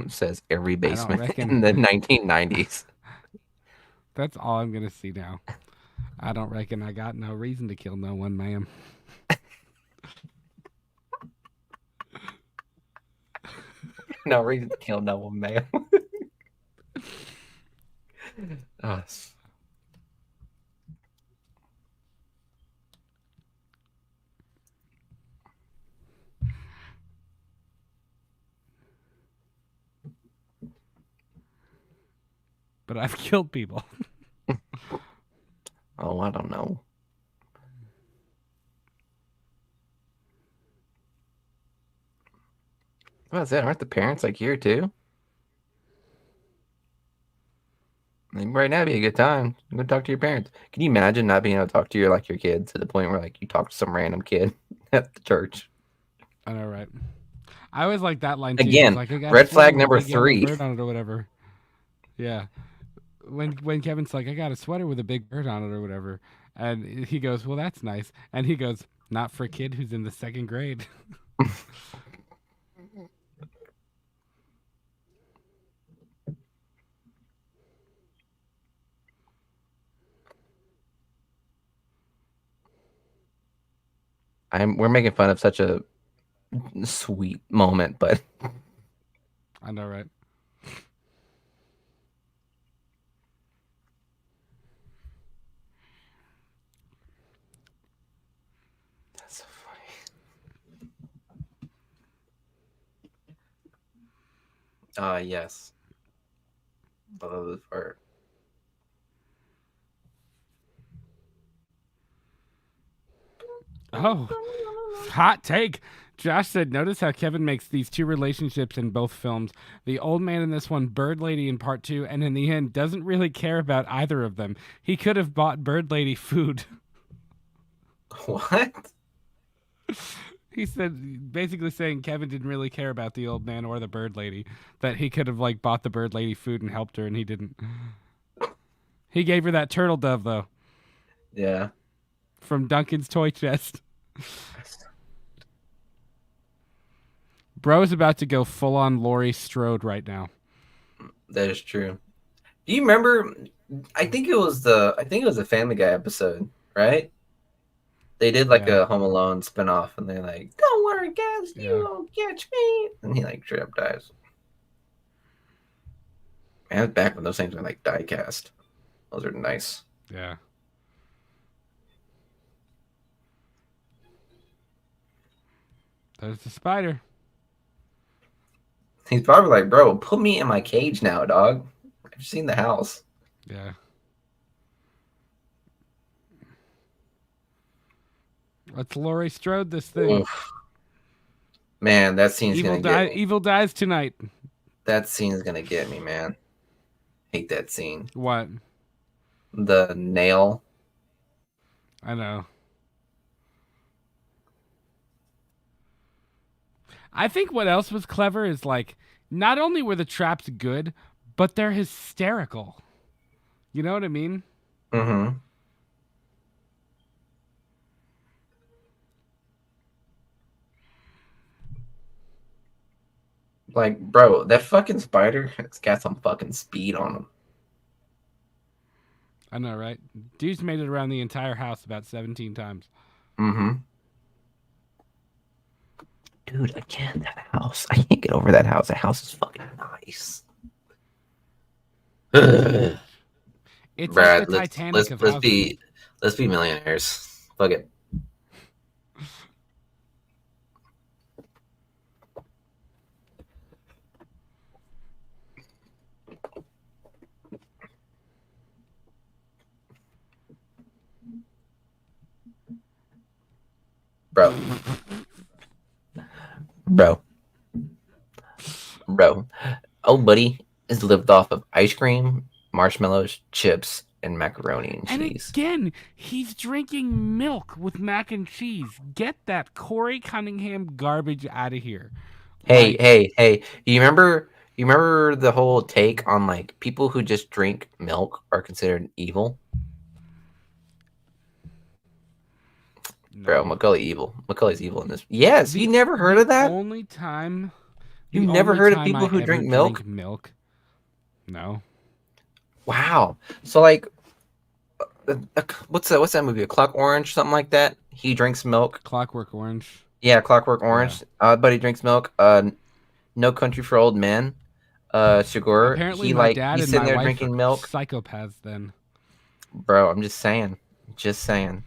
B: Says every
A: I don't
B: basement in the
A: reckon
B: 1990s.
A: that's all I'm gonna see now. I don't reckon I got no reason to kill no one, ma'am.
B: No reason to kill no one, man. Oh,
A: But I've killed people.
B: oh, I don't know. What's that? Aren't the parents like here too? Like, right now would be a good time. Go talk to your parents. Can you imagine not being able to talk to your kids to the point where like you talk to some random kid at the church?
A: I know, right? I always like that line too. He's
B: Again,
A: like, I got a
B: red
A: sweater
B: flag
A: with a
B: number
A: big yellow
B: 3.
A: bird on it or whatever. Yeah. When Kevin's like, I got a sweater with a big bird on it or whatever. And he goes, well, that's nice. And he goes, not for a kid who's in the second grade.
B: We're making fun of such a sweet moment, but
A: I know, right?
B: that's so funny. Yes. I love this part.
A: Oh, hot take. Josh said, notice how Kevin makes these two relationships in both films. The old man in this one, Bird Lady in part two, and in the end, doesn't really care about either of them. He could have bought Bird Lady food.
B: What?
A: He said, basically saying Kevin didn't really care about the old man or the Bird Lady. That he could have, like, bought the Bird Lady food and helped her, and he didn't. He gave her that turtle dove, though,
B: Yeah.
A: from Duncan's toy chest. Bro's about to go full on Laurie Strode right now.
B: That is true. Do you remember? I think it was a Family Guy episode, right? They did like
A: Yeah,
B: a Home Alone spinoff, and they're like, "Don't worry, guys, you
A: yeah.
B: won't catch me," and he like straight up dies. Man, that's back when those things were like die cast. Those are nice.
A: Yeah. There's the spider.
B: He's probably like, "Bro, put me in my cage now, dog. I've seen the house."
A: Yeah. Let's Laurie Strode this thing.
B: Oof. Man, that scene's gonna get me.
A: Evil dies tonight.
B: That scene's gonna get me, man. Hate that scene.
A: What?
B: The nail.
A: I know. I think what else was clever is like not only were the traps good, but they're hysterical. You know what I mean?
B: Mm-hmm. Like, bro, that fucking spider has got some fucking speed on him.
A: I know, right? Dude's made it around the entire house about 17 times.
B: Mm-hmm. Dude, again, that house. I can't get over that house. That house is fucking nice. Brad,
A: It's like the
B: let's
A: Titanic
B: let's
A: of
B: let's
A: houses.
B: be let's be millionaires. Fuck it. Bro. Bro. Bro. Oh buddy is lived off of ice cream, marshmallows, chips, and macaroni and
A: And
B: cheese.
A: again, he's drinking milk with mac and cheese. Get that Corey Cunningham garbage out of here.
B: Hey,
A: Like,
B: hey, hey. You remember the whole take on like people who just drink milk are considered evil? Bro,
A: no.
B: Macaulay's evil in this. Yes, you
A: The
B: never heard
A: the
B: of that?
A: only time
B: You
A: the
B: never
A: only
B: heard of
A: time
B: people
A: I
B: who
A: ever
B: drink milk?
A: drink milk. No.
B: Wow. So like what's that movie? A Clock Orange, something like that? He drinks milk.
A: Clockwork Orange.
B: Yeah, Clockwork
A: Yeah.
B: Orange. But he drinks milk. No Country for Old Men. Shigur,
A: Apparently
B: he
A: my
B: like
A: dad
B: he's
A: and
B: sitting
A: my
B: there
A: wife are
B: drinking milk.
A: psychopaths then.
B: Bro, I'm just saying. Just saying.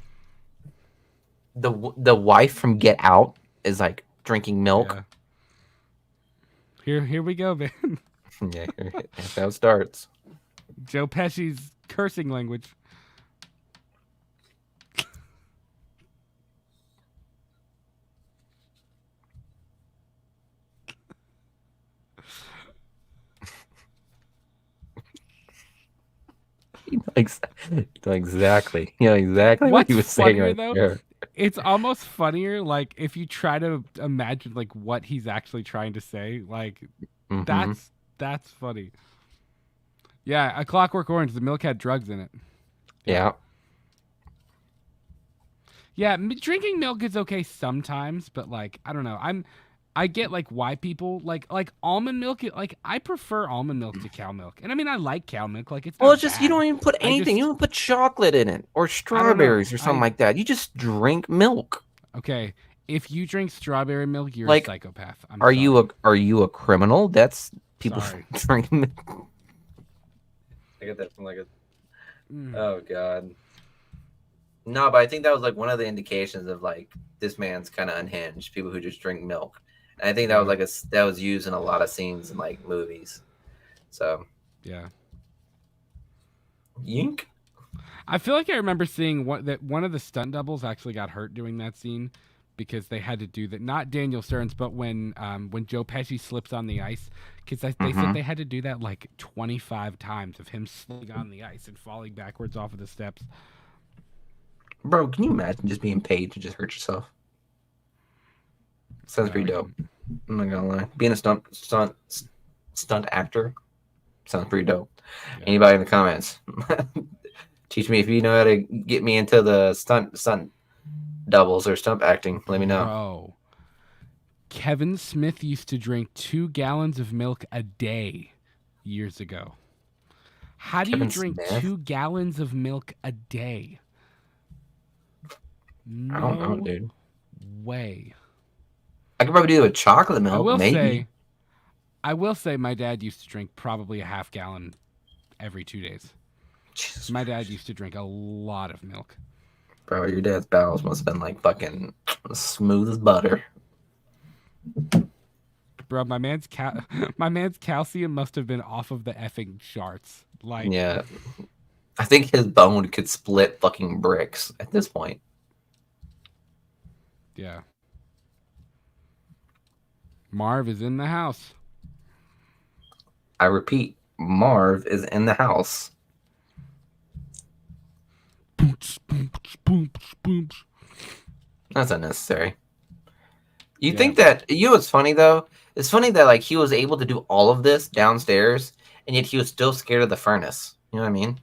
B: The wife from Get Out is like drinking milk.
A: Yeah. Here we go, man.
B: Yeah, that's how it starts.
A: Joe Pesci's cursing language.
B: Exactly. You know exactly what he
A: What's
B: was saying
A: funnier
B: right
A: though?
B: there.
A: It's almost funnier like if you try to imagine like what he's actually trying to say. Like
B: Mm-hmm.
A: that's funny. Yeah, a Clockwork Orange. The milk had drugs in it. Yeah.
B: Yeah.
A: Yeah, drinking milk is okay sometimes, but like I don't know. I get like why people like almond milk. Like I prefer almond milk to cow milk, and I mean I like cow milk. Like it's
B: Well, it's
A: not
B: just you
A: bad.
B: don't even put
A: I
B: anything. You
A: just
B: don't put chocolate in it or
A: I don't know.
B: strawberries or something
A: I
B: like that. You just drink milk.
A: okay. If you drink strawberry milk, you're a
B: Like,
A: psychopath. I'm
B: are you
A: sorry.
B: a criminal? That's people
A: Sorry.
B: drinking milk. I get that from like a.
A: Mm,
B: Oh God. No, but I think that was like one of the indications of like this man's kind of unhinged. People who just drink milk, and I think that was
A: yeah.
B: like that was used in a lot of scenes in like movies. So
A: Yeah.
B: yink.
A: I feel like I remember seeing that one of the stunt doubles actually got hurt doing that scene because they had to do that. Not Daniel Stearns, but when Joe Pesci slips on the ice, because they said
B: Mm-hmm.
A: they had to do that like 25 times of him slipping on the ice and falling backwards off of the steps.
B: Bro, can you imagine just being paid to just hurt yourself? Sounds
A: No,
B: pretty
A: right?
B: dope. I'm not gonna lie. Being a stunt actor sounds pretty dope.
A: Yeah.
B: Anybody in the comments? Teach me if you know how to get me into the stunt doubles or stunt acting. Let me know.
A: Bro, Kevin Smith used to drink 2 gallons of milk a day years ago. How do you
B: Kevin
A: drink
B: Smith?
A: 2 gallons of milk a day?
B: I don't know,
A: No
B: dude.
A: way.
B: I could probably do it with chocolate
A: I
B: milk,
A: will
B: maybe.
A: say, I will say, my dad used to drink probably a half gallon every 2 days.
B: Jesus
A: My dad
B: Christ.
A: used to drink a lot of milk.
B: Bro, your dad's bowels must have been like fucking smooth as butter.
A: Bro, my man's calcium must have been off of the effing charts. Like,
B: Yeah. I think his bone could split fucking bricks at this point.
A: yeah. Marv is in the house.
B: I repeat, Marv is in the house. That's unnecessary. You
A: Yeah.
B: think that you know what's funny though? It's funny that like he was able to do all of this downstairs and yet he was still scared of the furnace. You know what I mean?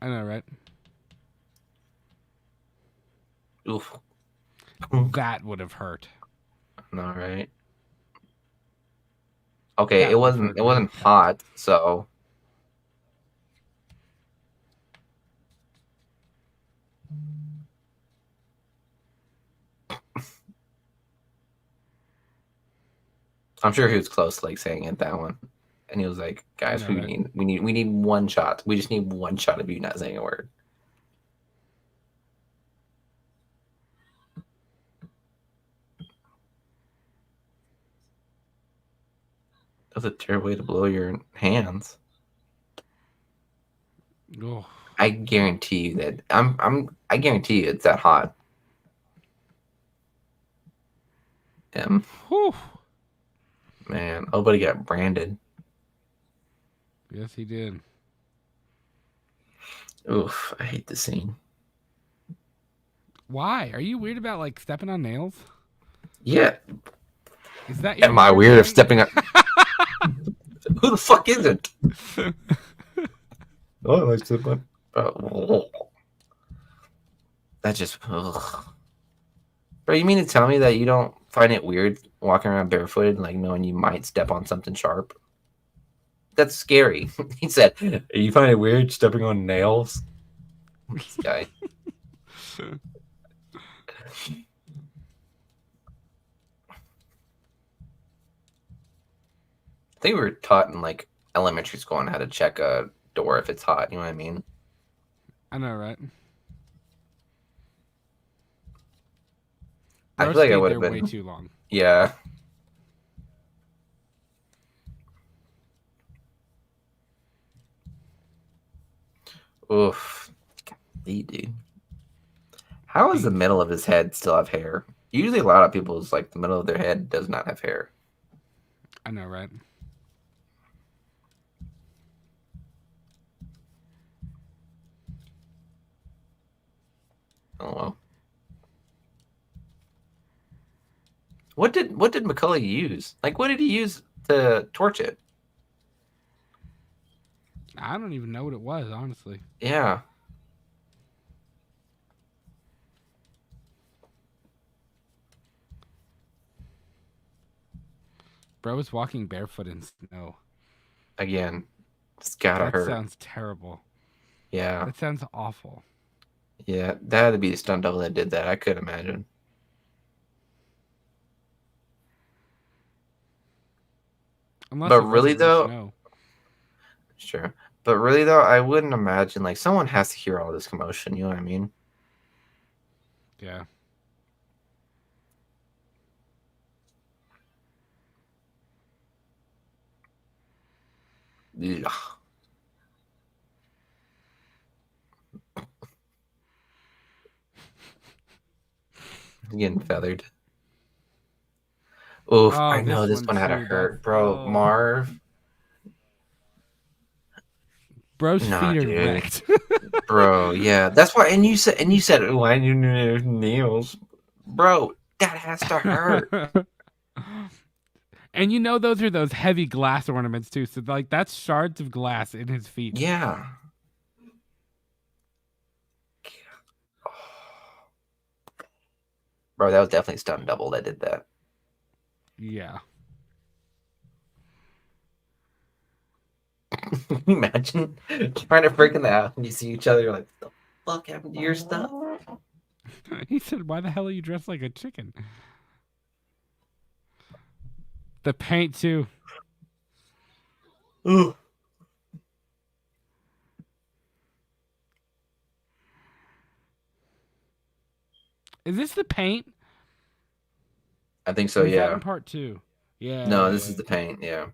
A: I know, right?
B: Oof.
A: That would have hurt.
B: All right. Okay,
A: That one for a
B: it
A: green.
B: wasn't hot, so I'm sure he was close to like saying it that one. And he was like,
A: I
B: guys,
A: know, right?
B: we need one shot. We just need one shot of you not saying a word. That's a terrible way to blow your hands.
A: Oh,
B: I guarantee you that I guarantee you it's that hot.
A: whew.
B: Man, nobody got branded.
A: Yes, he did.
B: Oof, I hate this scene.
A: Why? Are you weird about like stepping on nails?
B: Yeah.
A: Is that your
B: Am I
A: weird
B: weird of
A: thing?
B: stepping on who the fuck is it? Oh, I like stepping on. That just ugh. Bro, you mean to tell me that you don't find it weird walking around barefooted, like knowing you might step on something sharp? That's scary. He said, "You find it weird stepping on nails?" This guy. I think we were taught in like elementary school on how to check a door if it's hot. You know what I mean?
A: I know, right?
B: I
A: Bro
B: feel like I
A: stayed
B: would have
A: there way
B: been.
A: too long.
B: Yeah. Oof. Golly, dude. How does the
A: Pink.
B: middle of his head still have hair? Usually, a lot of people's like the middle of their head does not have hair.
A: I know, right?
B: Oh well. What did Macaulay use? Like, what did he use to torch it?
A: I don't even know what it was, honestly.
B: Yeah.
A: Bro was walking barefoot in snow.
B: Again, it's gotta
A: That
B: hurt.
A: sounds terrible.
B: Yeah.
A: That sounds awful.
B: Yeah. That had to be the stunt double that did that. I could imagine.
A: Unless
B: But
A: it
B: really
A: wasn't real
B: though,
A: snow.
B: sure. But really though, I wouldn't imagine like someone has to hear all this commotion. You know what I mean?
A: Yeah.
B: Ugh. Getting feathered. Oof,
A: Oh,
B: I know
A: this
B: this
A: one
B: one had to
A: too. That
B: hurt, bro. Marv.
A: bro's
B: Nah,
A: feet are
B: dude.
A: wrecked.
B: Bro, yeah. That's why and you said why do you need nails? Bro, that has to hurt.
A: And you know those are those heavy glass ornaments too. So like that's shards of glass in his feet.
B: Yeah. Bro, that was definitely stunt double that did that.
A: Yeah.
B: Can you imagine trying to break in the house and you see each other, you're like, what the fuck happened to your stuff?
A: He said, "Why the hell are you dressed like a chicken?" The paint too.
B: Ooh.
A: Is this the paint?
B: I think so,
A: Or is that
B: yeah.
A: in part two? Yeah,
B: No,
A: yeah,
B: this
A: yeah.
B: is the paint, yeah.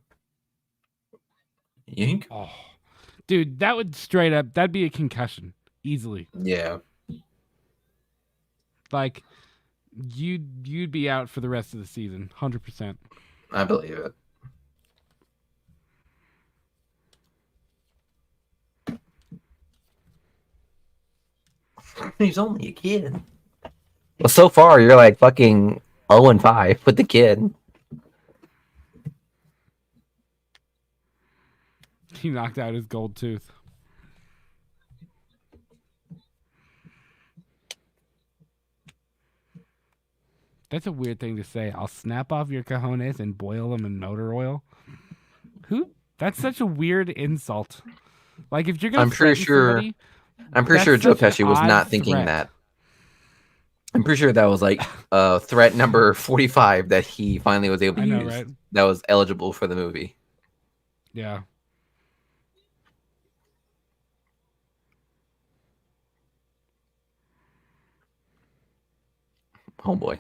B: Yink?
A: Oh, dude, that would straight up. That'd be a concussion easily.
B: Yeah,
A: Like you'd be out for the rest of the season, 100%.
B: I believe it. He's only a kid. Well, so far you're like fucking 0-5 with the kid.
A: He knocked out his gold tooth. That's a weird thing to say. I'll snap off your cojones and boil them in motor oil. That's such a weird insult. Like if you're gonna
B: I'm pretty
A: threaten
B: sure.
A: somebody,
B: I'm pretty
A: that's
B: sure Joe
A: such an
B: Pesci was
A: odd
B: not thinking
A: threat.
B: that. I'm pretty sure that was like threat number 45 that he finally was able to
A: I know,
B: use.
A: right?
B: That was eligible for the movie.
A: Yeah.
B: Oh boy.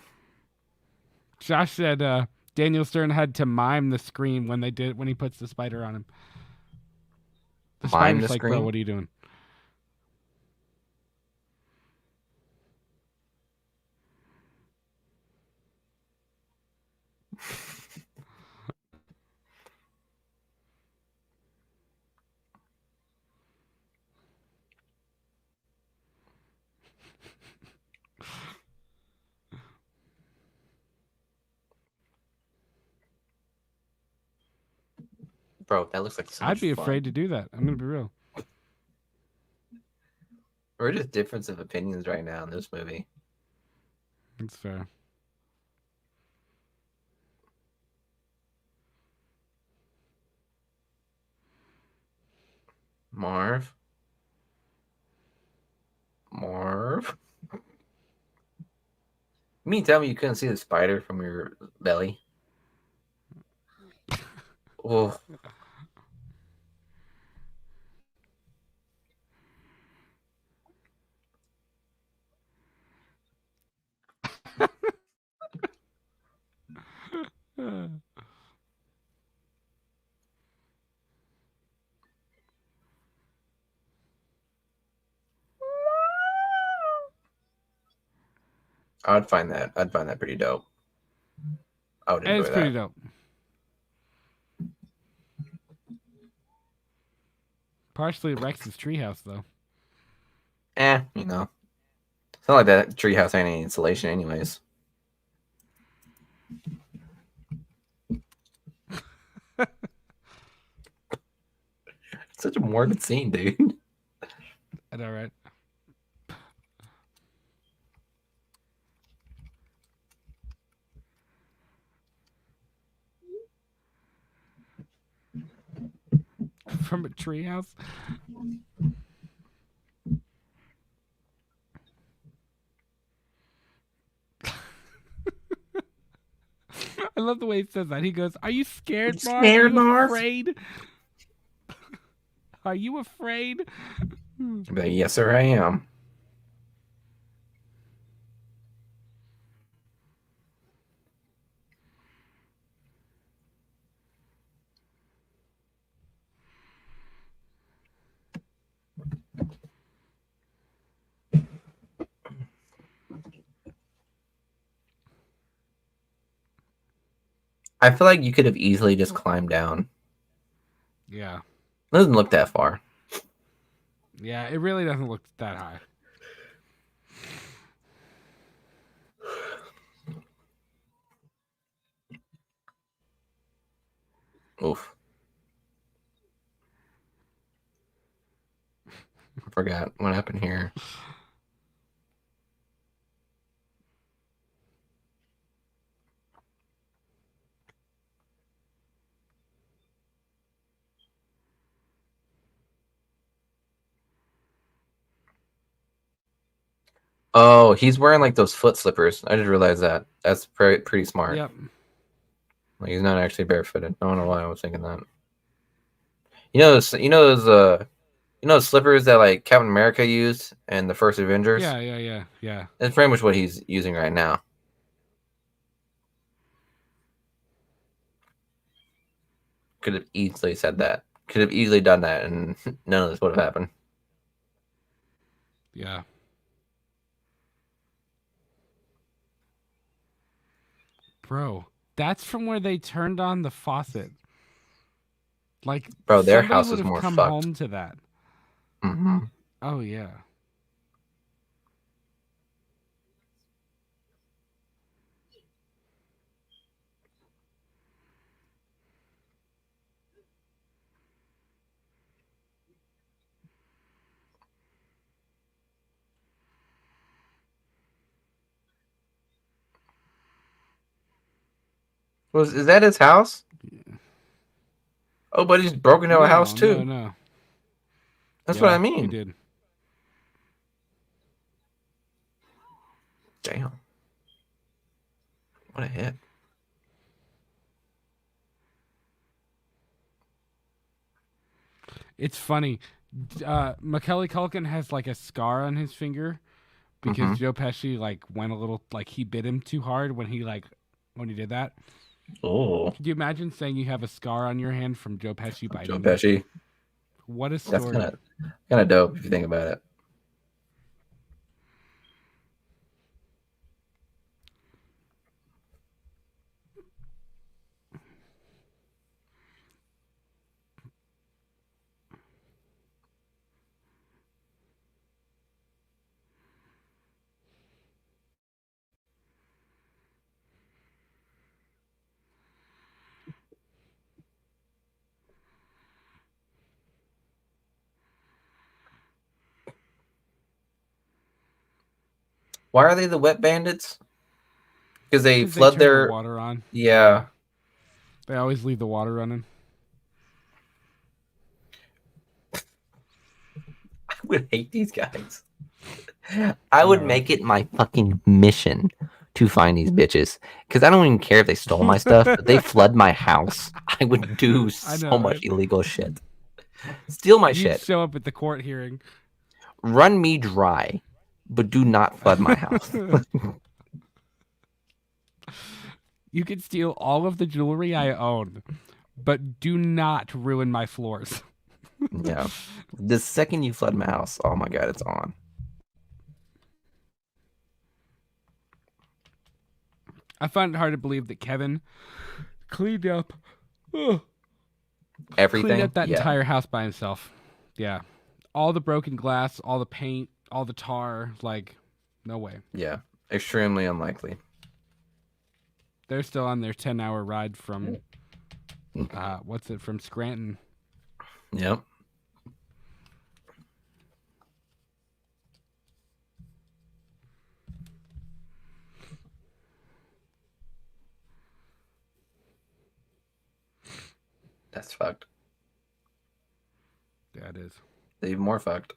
A: Josh said Daniel Stern had to mime the scream when he puts the spider on him. The
B: Mime
A: spider's
B: the
A: like, bro,
B: screen.
A: what are you doing?
B: Bro, that looks like so
A: I'd
B: much
A: be afraid
B: fun.
A: to do that. I'm gonna be real.
B: We're just difference of opinions right now in this movie.
A: That's fair.
B: Marv. Marv. You mean tell me you couldn't see the spider from your belly? Oh, I'd find that pretty dope. I would
A: It's
B: enjoy
A: pretty
B: that.
A: dope. Partially Rex's treehouse, though.
B: You know. It's not like that treehouse had any insulation anyways. It's such a morbid scene, dude.
A: I know, right? From a treehouse. I love the way he says that. He goes, "Are you
B: You
A: scared, Marv? Are
B: scared,
A: you
B: Marv?
A: afraid? Are you afraid?"
B: I'd be like, yes, sir, I am. I feel like you could have easily just climbed down.
A: Yeah.
B: It doesn't look that far.
A: Yeah, it really doesn't look that high.
B: Oof. I forgot what happened here. Oh, he's wearing like those foot slippers. I just realized that. That's pretty smart.
A: Yep.
B: Like he's not actually barefooted. I don't know why I was thinking that. You know those slippers that like Captain America used in the first Avengers?
A: Yeah.
B: That's pretty much what he's using right now. Could have easily said that. Could have easily done that, and none of this would have happened.
A: Yeah. Bro, that's from where they turned on the faucet. Like
B: Bro, their
A: somebody
B: house
A: would
B: is
A: have
B: more
A: come
B: fucked.
A: home to that.
B: Hmm.
A: Oh yeah.
B: Is that his house? Oh, but he's broken into a house
A: No, no,
B: too.
A: no.
B: That's what I
A: Yeah, he
B: mean.
A: did.
B: Damn. What a hit.
A: It's funny. Macaulay Culkin has like a scar on his finger because
B: Mm-hmm.
A: Joe Pesci like went a little like he bit him too hard when he did that.
B: Oh,
A: Could you imagine saying you have a scar on your hand from Joe Pesci
B: Joe
A: biting you?
B: Pesci.
A: What a
B: That's
A: story.
B: kind of dope if you think about it. Why are they the wet bandits? Because they
A: Because they
B: flood
A: turn the
B: their.
A: water on.
B: Yeah,
A: They always leave the water running.
B: I would hate these guys. I
A: I know,
B: would
A: right?
B: make it my fucking mission to find these bitches because I don't even care if they stole my stuff. If they flood my house, I would do
A: I
B: so
A: know,
B: much
A: right?
B: illegal shit. Steal my
A: You'd
B: shit.
A: show up at the court hearing.
B: Run me dry, but do not flood my house.
A: You could steal all of the jewelry I own, but do not ruin my floors.
B: Yeah. The second you flood my house, oh my god, it's on.
A: I find it hard to believe that Kevin cleaned up ugh, cleaned
B: Everything?
A: up that
B: Yeah.
A: entire house by himself. Yeah. All the broken glass, all the paint, all the tar, like no way.
B: Yeah. Extremely unlikely.
A: They're still on their 10-hour ride from from Scranton.
B: Yep. That's fucked.
A: Yeah, it is.
B: Even more fucked.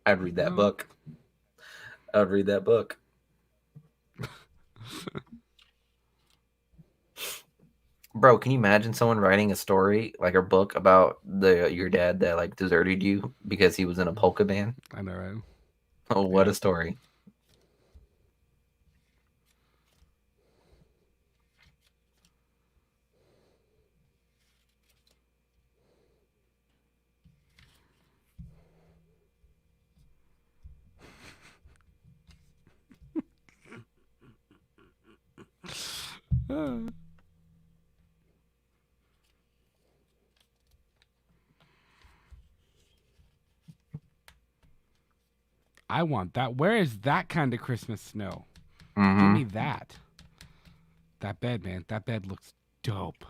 B: I'd read that book. I'd read that book. Bro, can you imagine someone writing a story like a book about your dad that like deserted you because he was in a polka band?
A: I know, right?
B: Oh, what
A: Yeah.
B: a story.
A: I want that. Where is that kind of Christmas snow? Give
B: Mm-hmm.
A: me that. That bed, man. That bed looks dope.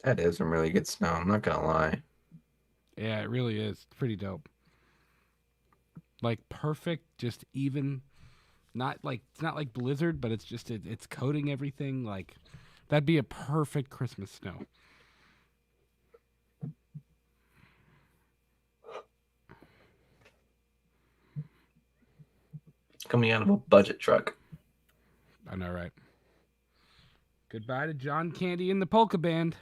B: That is some really good snow. I'm not gonna lie.
A: Yeah, it really is. Pretty dope. Like perfect, just even. Not like it's not like blizzard, but it's just it's coating everything. Like that'd be a perfect Christmas snow.
B: Coming out of a budget truck.
A: I know, right? Goodbye to John Candy and the polka band.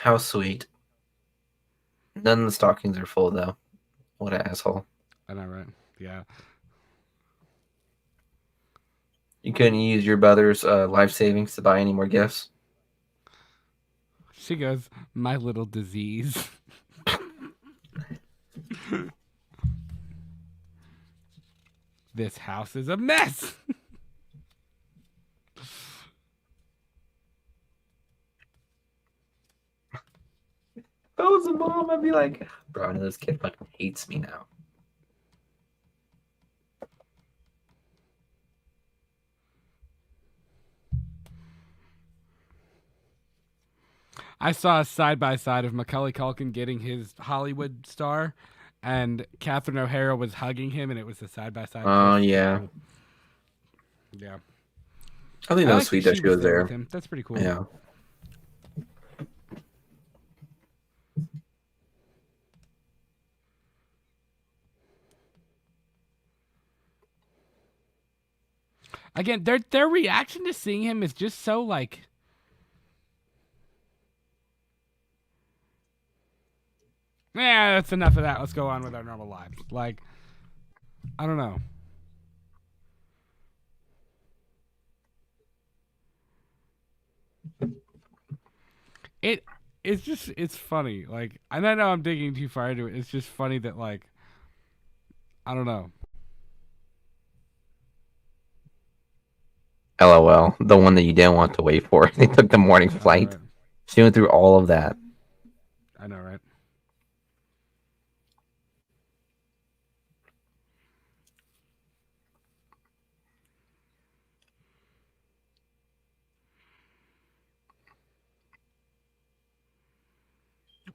B: How sweet. None of the stockings are full though. What an asshole.
A: I know, right? Yeah.
B: You couldn't use your brother's life savings to buy any more gifts.
A: She goes, my little disease. This house is a mess.
B: If I was a mom, I'd be like, bro, I know this kid fucking hates me now.
A: I saw a side by side of Macaulay Culkin getting his Hollywood star, and Catherine O'Hara was hugging him, and it was a side by side.
B: Oh, yeah.
A: Yeah.
B: I think
A: I
B: that was
A: like
B: sweet
A: that
B: that
A: she
B: she was
A: there with
B: there.
A: him. That's pretty cool.
B: Yeah.
A: Again, their reaction to seeing him is just so like. Yeah, that's enough of that. Let's go on with our normal lives. Like, I don't know. It's funny. Like, and I know I'm digging too far into it. It's just funny that like, I don't know.
B: LOL. The one that you didn't want to wait for. They took the morning flight.
A: Right.
B: She went through all of that.
A: I know, right?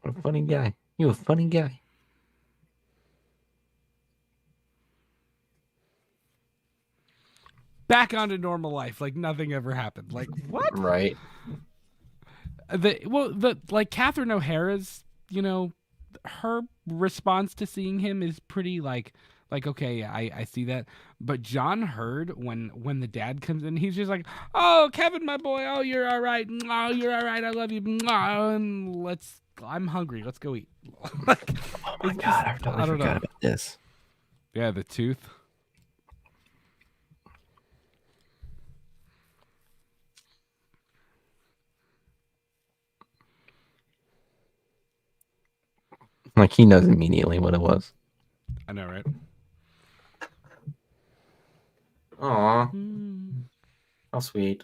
B: What a funny guy. You a funny guy.
A: Back onto normal life, like nothing ever happened. Like what?
B: Right.
A: The like Catherine O'Hara's, her response to seeing him is pretty like okay, I see that. But John Hurd, when the dad comes in, he's just like, oh Kevin, my boy, oh you're all right, oh you're all right, I love you, and I'm hungry, let's go eat. Like,
B: Oh my god, I totally forgot about this.
A: Yeah, the tooth.
B: Like he knows immediately what it was.
A: I know, right?
B: Aw. How sweet.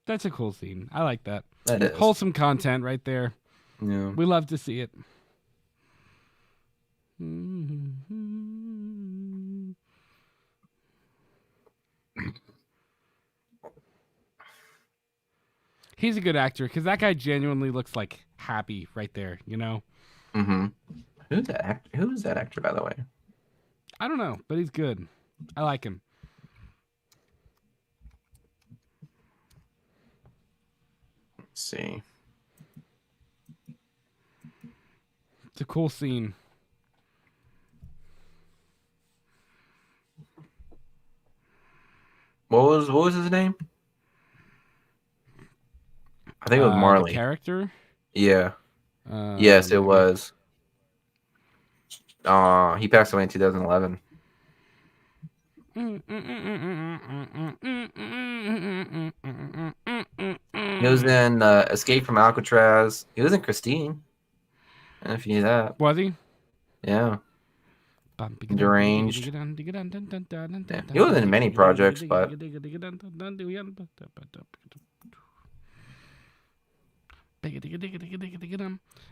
A: That's a cool scene. I like that.
B: That is.
A: Wholesome content right there.
B: Yeah.
A: We love to see it. He's a good actor because that guy genuinely looks like happy right there,
B: Mm-hmm. Who's that actor? Who is that actor, by the way?
A: I don't know, but he's good. I like him.
B: Let's see.
A: It's a cool scene.
B: What was his name? I think it was Marley.
A: The character?
B: Yeah. Yes, it was. He passed away in 2011. He was in Escape from Alcatraz. He was in Christine. I don't know if you knew that.
A: Was he?
B: Yeah. Deranged. Yeah. He was in many projects, but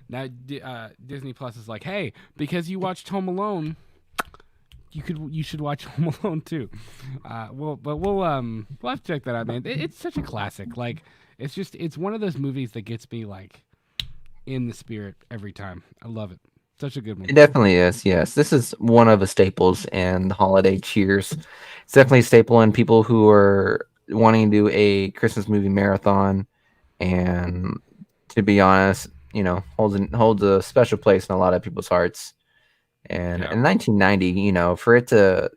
A: now Disney Plus is like, hey, because you watched Home Alone, you should watch Home Alone too. We'll have to check that out, man. It's such a classic. Like, it's one of those movies that gets me like in the spirit every time. I love it. Such a good one.
B: it definitely is. Yes, this is one of the staples in the holiday cheers. It's definitely a staple in people who are wanting to do a Christmas movie marathon, and to be honest, holds a special place in a lot of people's hearts. And
A: Yeah.
B: in 1990, for it to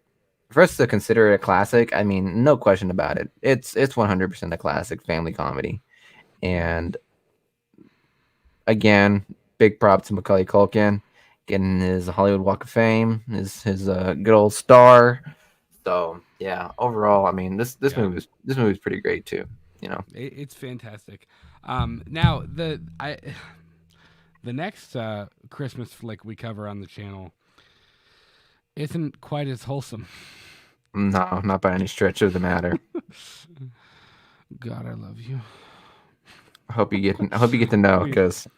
B: for us to consider it a classic, I mean, no question about it. It's 100% a classic family comedy. And again, big props to Macaulay Culkin getting his Hollywood Walk of Fame, his good old star. So yeah, overall, I mean, this
A: Yeah.
B: movie's pretty great too. You know,
A: It's fantastic. Now the next Christmas flick we cover on the channel isn't quite as wholesome.
B: no, not by any stretch of the matter.
A: God, I love you.
B: I hope you get to know
A: We
B: because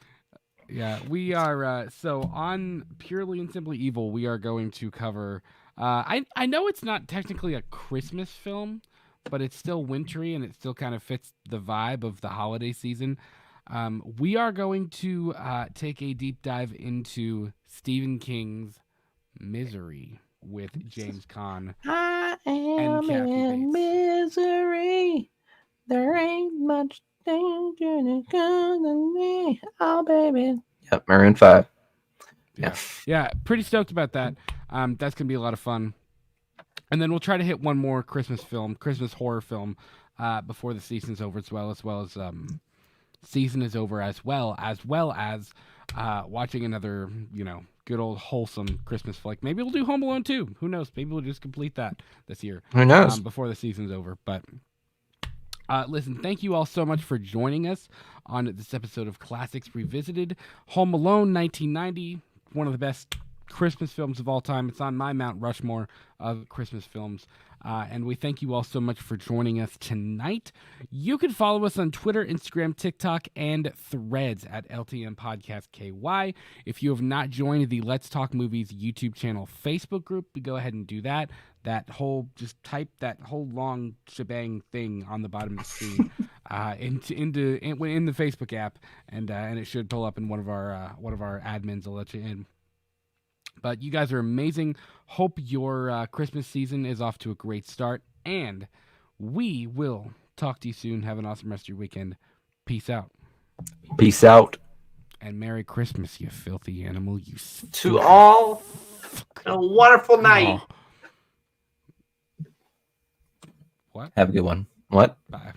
A: Yeah, we are. So on Purely and Simply Evil, we are going to cover. I know it's not technically a Christmas film, but it's still wintry and it still kind of fits the vibe of the holiday season. We are going to take a deep dive into Stephen King's Misery with James Caan
B: I
A: and
B: am
A: Kathy
B: in
A: Bates.
B: misery. There ain't much danger to come to me. Oh, baby. Yep, Maroon 5. Yeah.
A: Yeah, pretty stoked about that. That's gonna be a lot of fun. And then we'll try to hit one more Christmas horror film, before the season's over, as well as season is over, as well as watching another, good old wholesome Christmas flick. Maybe we'll do Home Alone 2. Who knows? Maybe we'll just complete that this year,
B: Who knows?
A: before the season's over. But listen, thank you all so much for joining us on this episode of Classics Revisited. Home Alone 1990, one of the best Christmas films of all time. It's on my Mount Rushmore of Christmas films. And we thank you all so much for joining us tonight. You can follow us on Twitter, Instagram, TikTok, and Threads at LTM Podcast KY. If you have not joined the Let's Talk Movies YouTube channel Facebook group, go ahead and do that. Just type that whole long shebang thing on the bottom of the screen in the Facebook app, and it should pull up, in one of our admins will let you in. But you guys are amazing. Hope your Christmas season is off to a great start. And we will talk to you soon. Have an awesome rest of your weekend. Peace out.
B: Peace out.
A: And Merry Christmas, you filthy animal. You
B: To all, a wonderful night.
A: What?
B: Have a good one. What?
A: Bye.